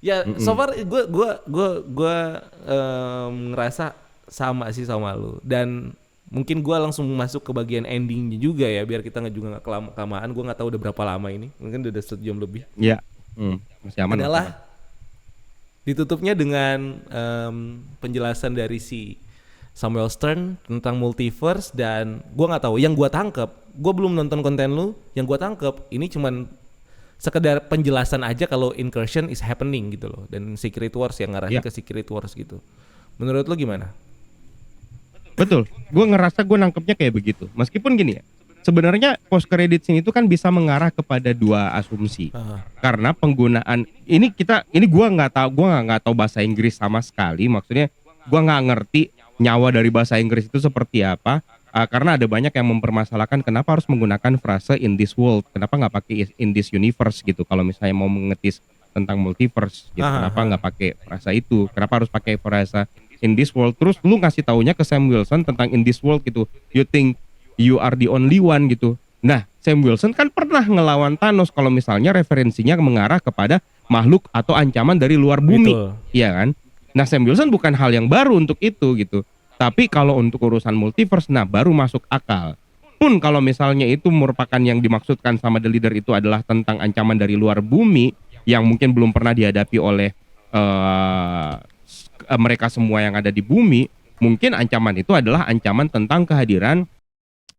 Ya so far gue ngerasa sama sih sama lu, dan mungkin gue langsung masuk ke bagian endingnya juga ya, biar kita nggak kelamaan. Gue nggak tahu udah berapa lama ini, mungkin udah 1 jam lebih. Iya. Masih aman. Adalah ditutupnya dengan penjelasan dari si Samuel Stern tentang multiverse. Dan gue nggak tahu, yang gue tangkep, gue belum nonton konten lu, yang gue tangkep ini cuman sekedar penjelasan aja kalau incursion is happening gitu loh, dan Secret Wars yang ngarahin ke Secret Wars gitu. Menurut lu gimana? Betul, gue ngerasa gue nangkepnya kayak begitu. Meskipun gini ya, sebenarnya post credit scene itu kan bisa mengarah kepada 2 asumsi. Karena penggunaan ini gue nggak tahu bahasa Inggris sama sekali. Maksudnya gue nggak ngerti nyawa dari bahasa Inggris itu seperti apa. Karena ada banyak yang mempermasalahkan kenapa harus menggunakan frase in this world, kenapa nggak pakai in this universe gitu. Kalau misalnya mau mengetis tentang multiverse, gitu, kenapa nggak pakai frasa itu? Kenapa harus pakai frasa in this world? Terus lu ngasih taunya ke Sam Wilson tentang in this world gitu. You think you are the only one gitu. Nah, Sam Wilson kan pernah ngelawan Thanos kalau misalnya referensinya mengarah kepada makhluk atau ancaman dari luar bumi. Iya kan? Nah, Sam Wilson bukan hal yang baru untuk itu gitu. Tapi kalau untuk urusan multiverse, nah baru masuk akal. Pun kalau misalnya itu merupakan yang dimaksudkan sama The Leader itu adalah tentang ancaman dari luar bumi yang mungkin belum pernah dihadapi oleh mereka semua yang ada di bumi, mungkin ancaman itu adalah ancaman tentang kehadiran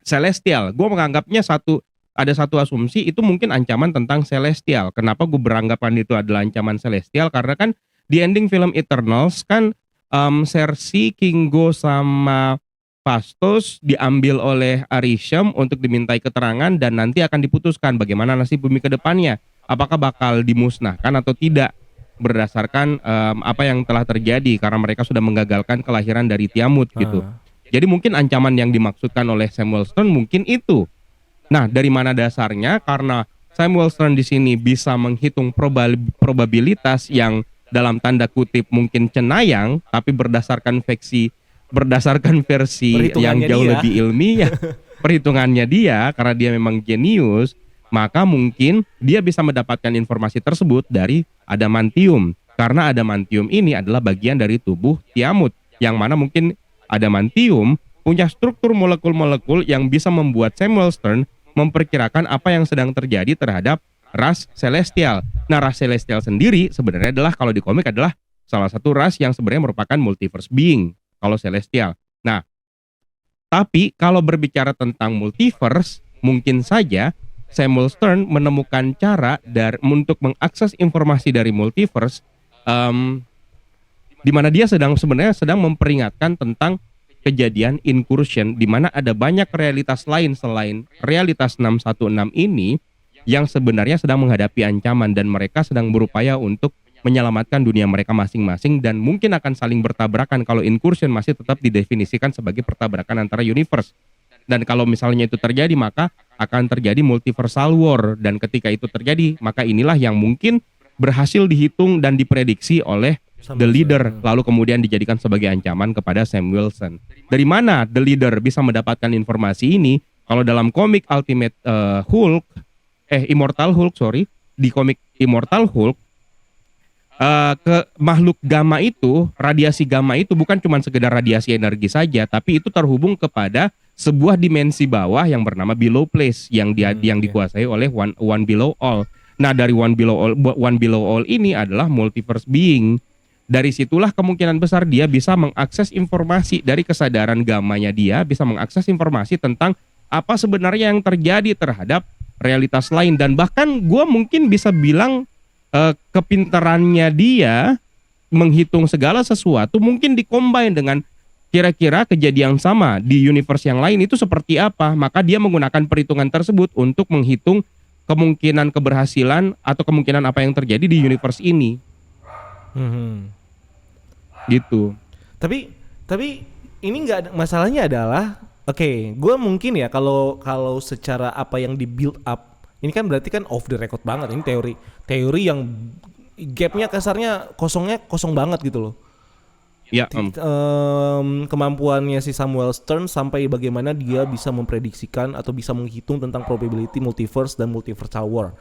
Celestial. Gue menganggapnya ada satu asumsi itu mungkin ancaman tentang Celestial. Kenapa gue beranggapan itu adalah ancaman Celestial? Karena kan di ending film Eternals kan Cersei, Kingo sama Phastos diambil oleh Arishem untuk dimintai keterangan dan nanti akan diputuskan bagaimana nasib bumi ke depannya. Apakah bakal dimusnahkan atau tidak berdasarkan apa yang telah terjadi karena mereka sudah menggagalkan kelahiran dari Tiamut gitu. Jadi mungkin ancaman yang dimaksudkan oleh Samuel Stern mungkin itu. Nah, dari mana dasarnya? Karena Samuel Stern di sini bisa menghitung probabilitas yang dalam tanda kutip mungkin cenayang, tapi berdasarkan versi yang jauh lebih ilmiah, perhitungannya dia, karena dia memang jenius, maka mungkin dia bisa mendapatkan informasi tersebut dari adamantium. Karena adamantium ini adalah bagian dari tubuh Tiamut, yang mana mungkin adamantium punya struktur molekul-molekul yang bisa membuat Samuel Stern memperkirakan apa yang sedang terjadi terhadap ras Celestial. Nah, ras Celestial sendiri sebenarnya adalah, kalau di komik, adalah salah satu ras yang sebenarnya merupakan multiverse being, kalau Celestial. Nah, tapi kalau berbicara tentang multiverse, mungkin saja Samuel Stern menemukan cara untuk mengakses informasi dari multiverse, di mana dia sebenarnya sedang memperingatkan tentang kejadian incursion, di mana ada banyak realitas lain selain realitas 616 ini yang sebenarnya sedang menghadapi ancaman, dan mereka sedang berupaya untuk menyelamatkan dunia mereka masing-masing, dan mungkin akan saling bertabrakan kalau incursion masih tetap didefinisikan sebagai pertabrakan antara universe. Dan kalau misalnya itu terjadi, maka akan terjadi multiversal war, dan ketika itu terjadi, maka inilah yang mungkin berhasil dihitung dan diprediksi oleh The Leader, lalu kemudian dijadikan sebagai ancaman kepada Sam Wilson. Dari mana The Leader bisa mendapatkan informasi ini? Kalau dalam komik Ultimate Immortal Hulk, di komik Immortal Hulk, ke makhluk gamma itu, radiasi gamma itu bukan cuma sekedar radiasi energi saja, tapi itu terhubung kepada sebuah dimensi bawah yang bernama Below Place yang dikuasai oleh One Below All. Nah, dari One Below All ini adalah multiverse being. Dari situlah kemungkinan besar dia bisa mengakses informasi dari kesadaran gamanya, dia bisa mengakses informasi tentang apa sebenarnya yang terjadi terhadap realitas lain. Dan bahkan gue mungkin bisa bilang kepintarannya dia menghitung segala sesuatu mungkin dikombin dengan kira-kira kejadian sama di universe yang lain itu seperti apa. Maka dia menggunakan perhitungan tersebut untuk menghitung kemungkinan keberhasilan atau kemungkinan apa yang terjadi di universe ini. Gitu. Tapi ini nggak, masalahnya adalah gue mungkin ya kalau secara apa yang di build up ini kan berarti kan off the record banget, ini teori yang gapnya kasarnya kosong banget gitu loh. Ya, kemampuannya si Samuel Stern sampai bagaimana dia bisa memprediksikan atau bisa menghitung tentang probability multiverse dan multiversal war.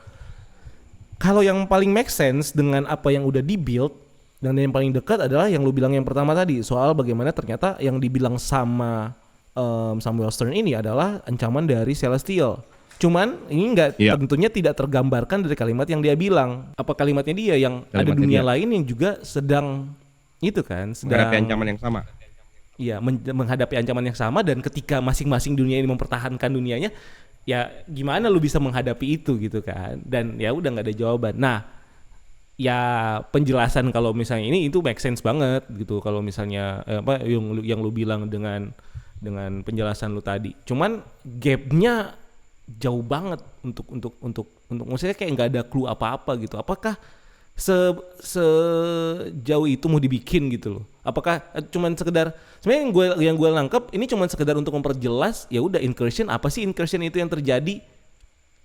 Kalau yang paling make sense dengan apa yang udah di-build dan yang paling dekat adalah yang lu bilang yang pertama tadi, soal bagaimana ternyata yang dibilang sama Samuel Stern ini adalah ancaman dari Celestial. Cuman ini tentunya tidak tergambarkan dari kalimat yang dia bilang. Apa kalimatnya dia yang kalimatnya ada dunia lain yang juga sedang menghadapi ancaman yang sama. Iya, menghadapi ancaman yang sama, dan ketika masing-masing dunia ini mempertahankan dunianya, ya gimana lu bisa menghadapi itu gitu kan? Dan ya udah nggak ada jawaban. Nah, ya penjelasan kalau misalnya ini itu make sense banget gitu. Kalau misalnya yang lu bilang dengan penjelasan lu tadi. Cuman gapnya jauh banget untuk maksudnya kayak nggak ada clue apa-apa gitu. Apakah sejauh itu mau dibikin gitu loh? Apakah cuman sekedar sebenarnya yang gue nangkep ini cuman sekedar untuk memperjelas ya udah incursion, apa sih incursion itu yang terjadi?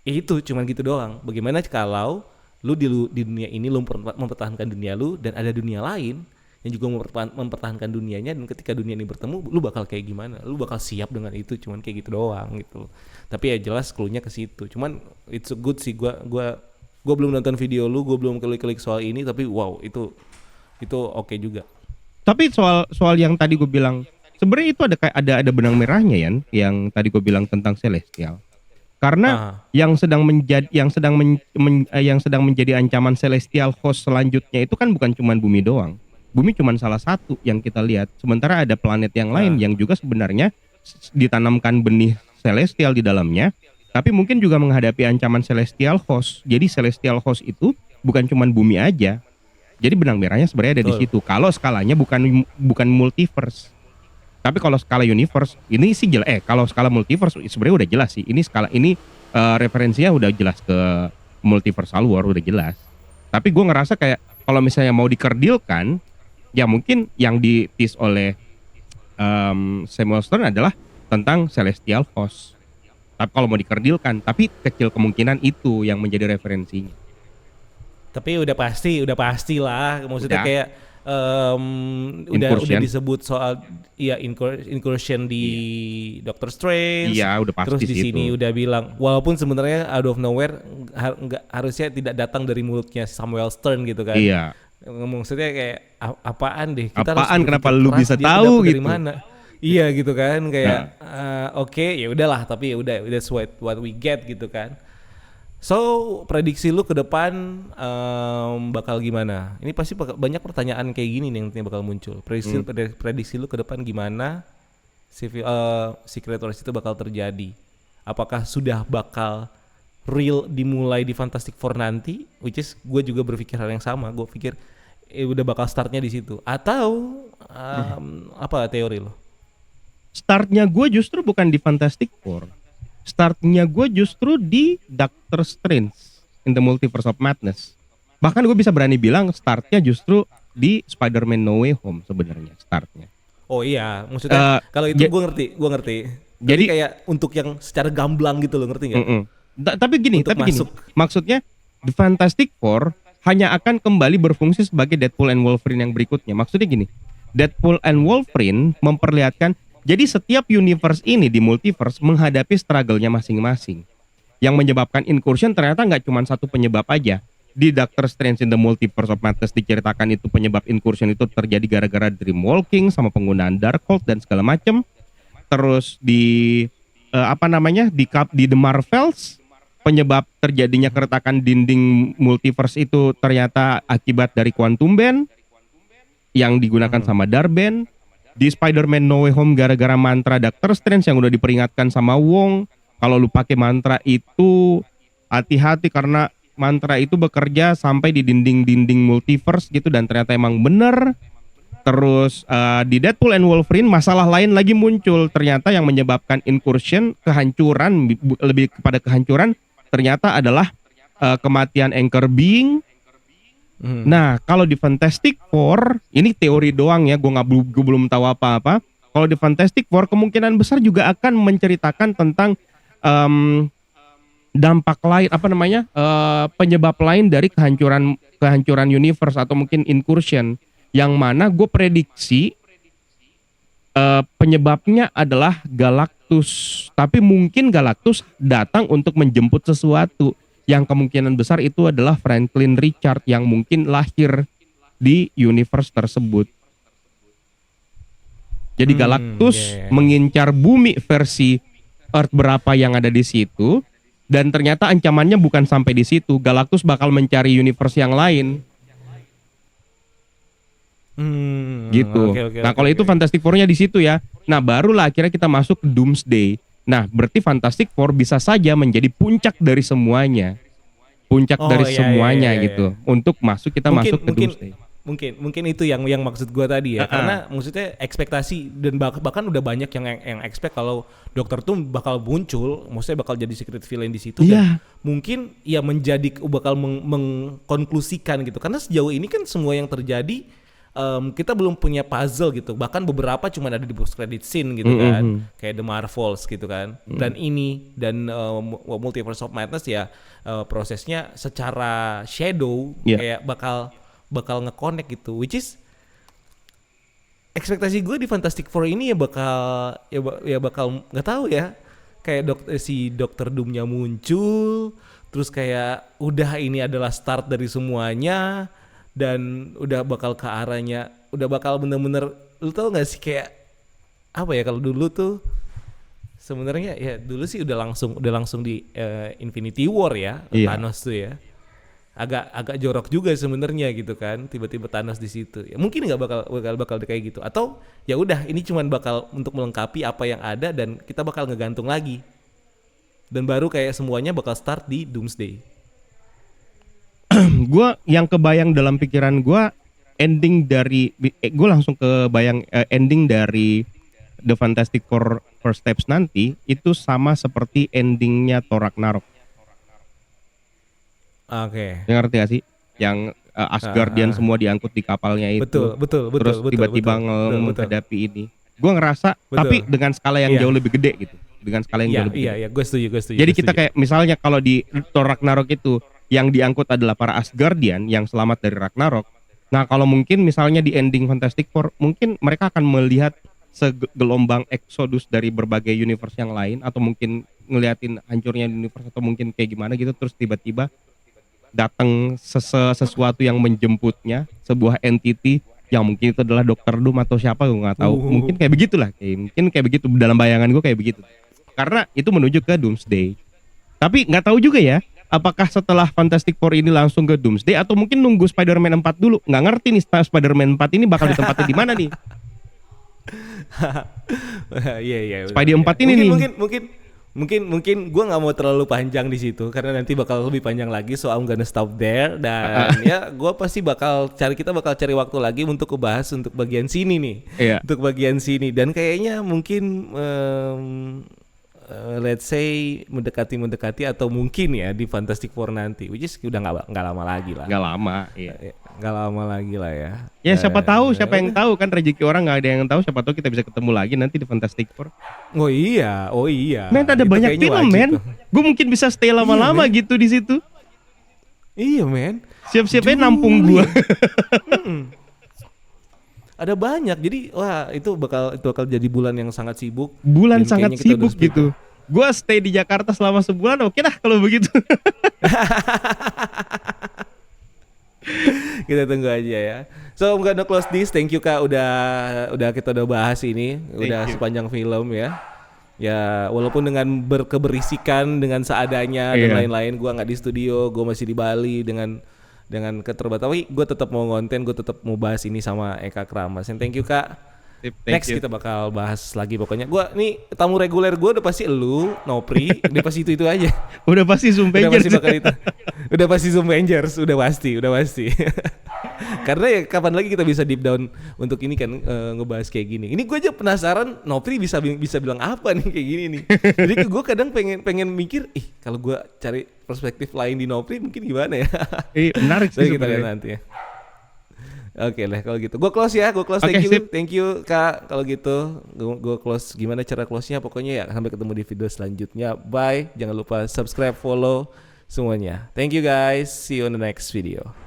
Itu cuman gitu doang. Bagaimana kalau lu di dunia ini lu mempertahankan dunia lu dan ada dunia lain yang juga mempertahankan dunianya, dan ketika dunia ini bertemu lu bakal kayak gimana? Lu bakal siap dengan itu? Cuman kayak gitu doang gitu. Tapi ya jelas clue-nya ke situ. Cuman it's a good sih, gua belum nonton video lu, gue belum klik soal ini, tapi wow itu oke juga. Tapi soal yang tadi gue bilang, sebenarnya itu ada benang merahnya ya, yang tadi gue bilang tentang Celestial. Karena yang sedang menjadi ancaman Celestial host selanjutnya itu kan bukan cuma bumi doang. Bumi cuma salah satu yang kita lihat. Sementara ada planet yang lain yang juga sebenarnya ditanamkan benih Celestial di dalamnya, tapi mungkin juga menghadapi ancaman Celestial host. Jadi Celestial host itu bukan cuma bumi aja. Jadi benang merahnya sebenarnya ada di situ. Kalau skalanya bukan multiverse. Tapi kalau skala universe ini sih jelas. Kalau skala multiverse sebenarnya udah jelas sih. Ini skala ini referensinya udah jelas ke multiversal war, udah jelas. Tapi gue ngerasa kayak kalau misalnya mau dikerdilkan, ya mungkin yang di-tease oleh Samuel Stern adalah tentang Celestial host. Tapi kalau mau dikerdilkan, tapi kecil kemungkinan itu yang menjadi referensinya. Tapi udah pasti lah. Maksudnya kayak udah disebut soal incursion di Doctor Strange. Iya, udah pasti. Terus di sini udah bilang, walaupun sebenarnya out of nowhere harusnya tidak datang dari mulutnya Samuel Stern gitu kan. Iya. Maksudnya kayak apaan deh? Kenapa lu bisa tahu gitu? Dari mana? Iya gitu kan, kayak oke, ya udahlah, tapi ya udah that's what we get gitu kan. So prediksi lu ke depan bakal gimana? Ini pasti banyak pertanyaan kayak gini nih yang nantinya bakal muncul. Prediksi lu ke depan gimana? Secret Wars itu bakal terjadi? Apakah sudah bakal real dimulai di Fantastic Four nanti, which is gue juga berpikir hal yang sama. Gue pikir udah bakal startnya di situ. Atau apa teori lo? Startnya gue justru bukan di Fantastic Four. Startnya gue justru di Doctor Strange in the Multiverse of Madness. Bahkan gue bisa berani bilang startnya justru di Spider-Man No Way Home sebenarnya startnya. Oh iya, maksudnya kalau itu gue ngerti. Jadi kayak untuk yang secara gamblang gitu lo, ngerti nggak? Tapi gini, maksudnya The Fantastic Four hanya akan kembali berfungsi sebagai Deadpool and Wolverine yang berikutnya. Maksudnya gini, Deadpool and Wolverine memperlihatkan jadi setiap universe ini di multiverse menghadapi struggle-nya masing-masing. Yang menyebabkan incursion ternyata nggak cuma satu penyebab aja. Di Doctor Strange in the Multiverse of Madness diceritakan itu penyebab incursion itu terjadi gara-gara dream walking sama penggunaan Darkhold dan segala macam. Terus di di The Marvels penyebab terjadinya keretakan dinding multiverse itu ternyata akibat dari Quantum Band yang digunakan sama Darben. Di Spider-Man No Way Home gara-gara mantra Doctor Strange yang udah diperingatkan sama Wong, kalau lu pakai mantra itu hati-hati karena mantra itu bekerja sampai di dinding-dinding multiverse gitu, dan ternyata emang bener. Terus di Deadpool and Wolverine masalah lain lagi muncul, ternyata yang menyebabkan incursion, kehancuran, lebih kepada kehancuran ternyata adalah kematian Anchor Being. Nah, kalau di Fantastic Four, ini teori doang ya, gue belum tahu apa-apa. Kalau di Fantastic Four kemungkinan besar juga akan menceritakan tentang dampak lain, penyebab lain dari kehancuran universe atau mungkin incursion, yang mana gue prediksi penyebabnya adalah Galactus. Tapi mungkin Galactus datang untuk menjemput sesuatu. Yang kemungkinan besar itu adalah Franklin Richard yang mungkin lahir di universe tersebut. Jadi Galactus mengincar bumi versi Earth berapa yang ada di situ, dan ternyata ancamannya bukan sampai di situ. Galactus bakal mencari universe yang lain. Gitu. Nah, kalau itu Fantastic Four-nya di situ ya. Nah, barulah akhirnya kita masuk ke Doomsday. Nah, berarti Fantastic Four bisa saja menjadi puncak dari semuanya. Gitu. Untuk masuk ke Doomsday. Mungkin itu yang maksud gue tadi ya. Karena maksudnya ekspektasi dan bahkan udah banyak yang expect kalau Dokter Doom bakal muncul, maksudnya bakal jadi secret villain di situ, dan mungkin ya bakal mengkonklusikan gitu. Karena sejauh ini kan semua yang terjadi kita belum punya puzzle gitu. Bahkan beberapa cuma ada di post credit scene gitu kan. Kayak The Marvels gitu kan. Dan Multiverse of Madness ya prosesnya secara shadow kayak bakal nge-connect gitu. Which is ekspektasi gue di Fantastic Four ini ya bakal nggak tahu ya. Kayak si Dr. Doom-nya muncul, terus kayak udah ini adalah start dari semuanya. Dan udah bakal ke arahnya, udah bakal bener-bener, lu tau gak sih kayak apa ya, kalau dulu tuh sebenarnya ya dulu sih udah langsung di Infinity War ya, Thanos tuh ya, agak jorok juga sebenarnya gitu kan, tiba-tiba Thanos di situ. Ya mungkin nggak bakal kayak gitu, atau ya udah ini cuman bakal untuk melengkapi apa yang ada dan kita bakal ngegantung lagi, dan baru kayak semuanya bakal start di Doomsday. Gue yang kebayang dalam pikiran gue ending dari ending dari The Fantastic Four First Steps nanti itu sama seperti endingnya Thor Ragnarok. Oke. Yang ngerti gak sih? Yang Asgardian semua diangkut di kapalnya itu. Betul. Terus tiba-tiba menghadapi ini. Gue ngerasa, tapi dengan skala yang jauh lebih gede gitu. Dengan skala yang jauh lebih gede. Iya, gue setuju. Jadi kita kayak misalnya kalau di Thor Ragnarok itu yang diangkut adalah para Asgardian yang selamat dari Ragnarok. Nah, kalau mungkin misalnya di ending Fantastic Four, mungkin mereka akan melihat segelombang exodus dari berbagai universe yang lain, atau mungkin ngeliatin hancurnya universe, atau mungkin kayak gimana gitu, terus tiba-tiba datang sesuatu yang menjemputnya, sebuah entity yang mungkin itu adalah Dr. Doom atau siapa, gue nggak tahu. Mungkin kayak begitulah, mungkin kayak begitu dalam bayangan gue kayak begitu. Karena itu menuju ke Doomsday. Tapi nggak tahu juga ya, apakah setelah Fantastic Four ini langsung ke Doomsday atau mungkin nunggu Spider-Man 4 dulu. Nggak ngerti nih Spider-Man 4 ini bakal ditempatin di mana nih. Iya. Spider-Man 4 ini mungkin, nih. mungkin gue nggak mau terlalu panjang di situ karena nanti bakal lebih panjang lagi, so I'm gonna stop there. Dan ya gue pasti kita bakal cari waktu lagi untuk ngebahas untuk bagian sini nih. Iya. Untuk bagian sini, dan kayaknya mungkin let's say mendekati atau mungkin ya di Fantastic Four nanti, which is udah nggak lama lagi lah. Nggak lama, iya. Nggak lama lagi lah ya. Ya siapa siapa yang tahu kan, rezeki orang nggak ada yang tahu, siapa tahu kita bisa ketemu lagi nanti di Fantastic Four. Oh iya. Men, ada Itu banyak kayaknya film, wajib men. tuh. Gue mungkin bisa stay lama-lama men. gitu di situ. Iya, men. Siap-siapnya nampung gue. Ada banyak, jadi wah itu bakal jadi bulan yang sangat sibuk. Bulan Dan sangat kayaknya kita sibuk udah gitu. Gue stay di Jakarta selama sebulan, oke dah kalau begitu. Kita tunggu aja ya. So I'm gonna close this. Thank you Kak, kita udah bahas ini, udah sepanjang film ya. Ya walaupun dengan berkeberisikan dengan seadanya dan lain-lain, gue nggak di studio, gue masih di Bali dengan keterbatasan, tapi gue tetap mau konten, gue tetap mau bahas ini sama Eka Kramas. And thank you Kak. Next kita bakal bahas lagi pokoknya. Gue nih tamu reguler gue udah pasti elu, Nopri, udah pasti itu aja. Udah pasti Zoom Avengers. Udah pasti Zoom Avengers, udah pasti. Karena ya kapan lagi kita bisa deep down untuk ini kan, ngebahas kayak gini. Ini gue aja penasaran Nopri bisa bilang apa nih kayak gini nih. Jadi gue kadang pengen mikir, kalau gue cari perspektif lain di Nopri mungkin gimana ya. Menarik sih. Kita lihat nanti ya. Oke lah kalau gitu. Gue close ya, Okay, thank you Kak. Kalau gitu, gue close. Gimana cara close-nya? Pokoknya ya sampai ketemu di video selanjutnya. Bye. Jangan lupa subscribe, follow semuanya. Thank you guys. See you on the next video.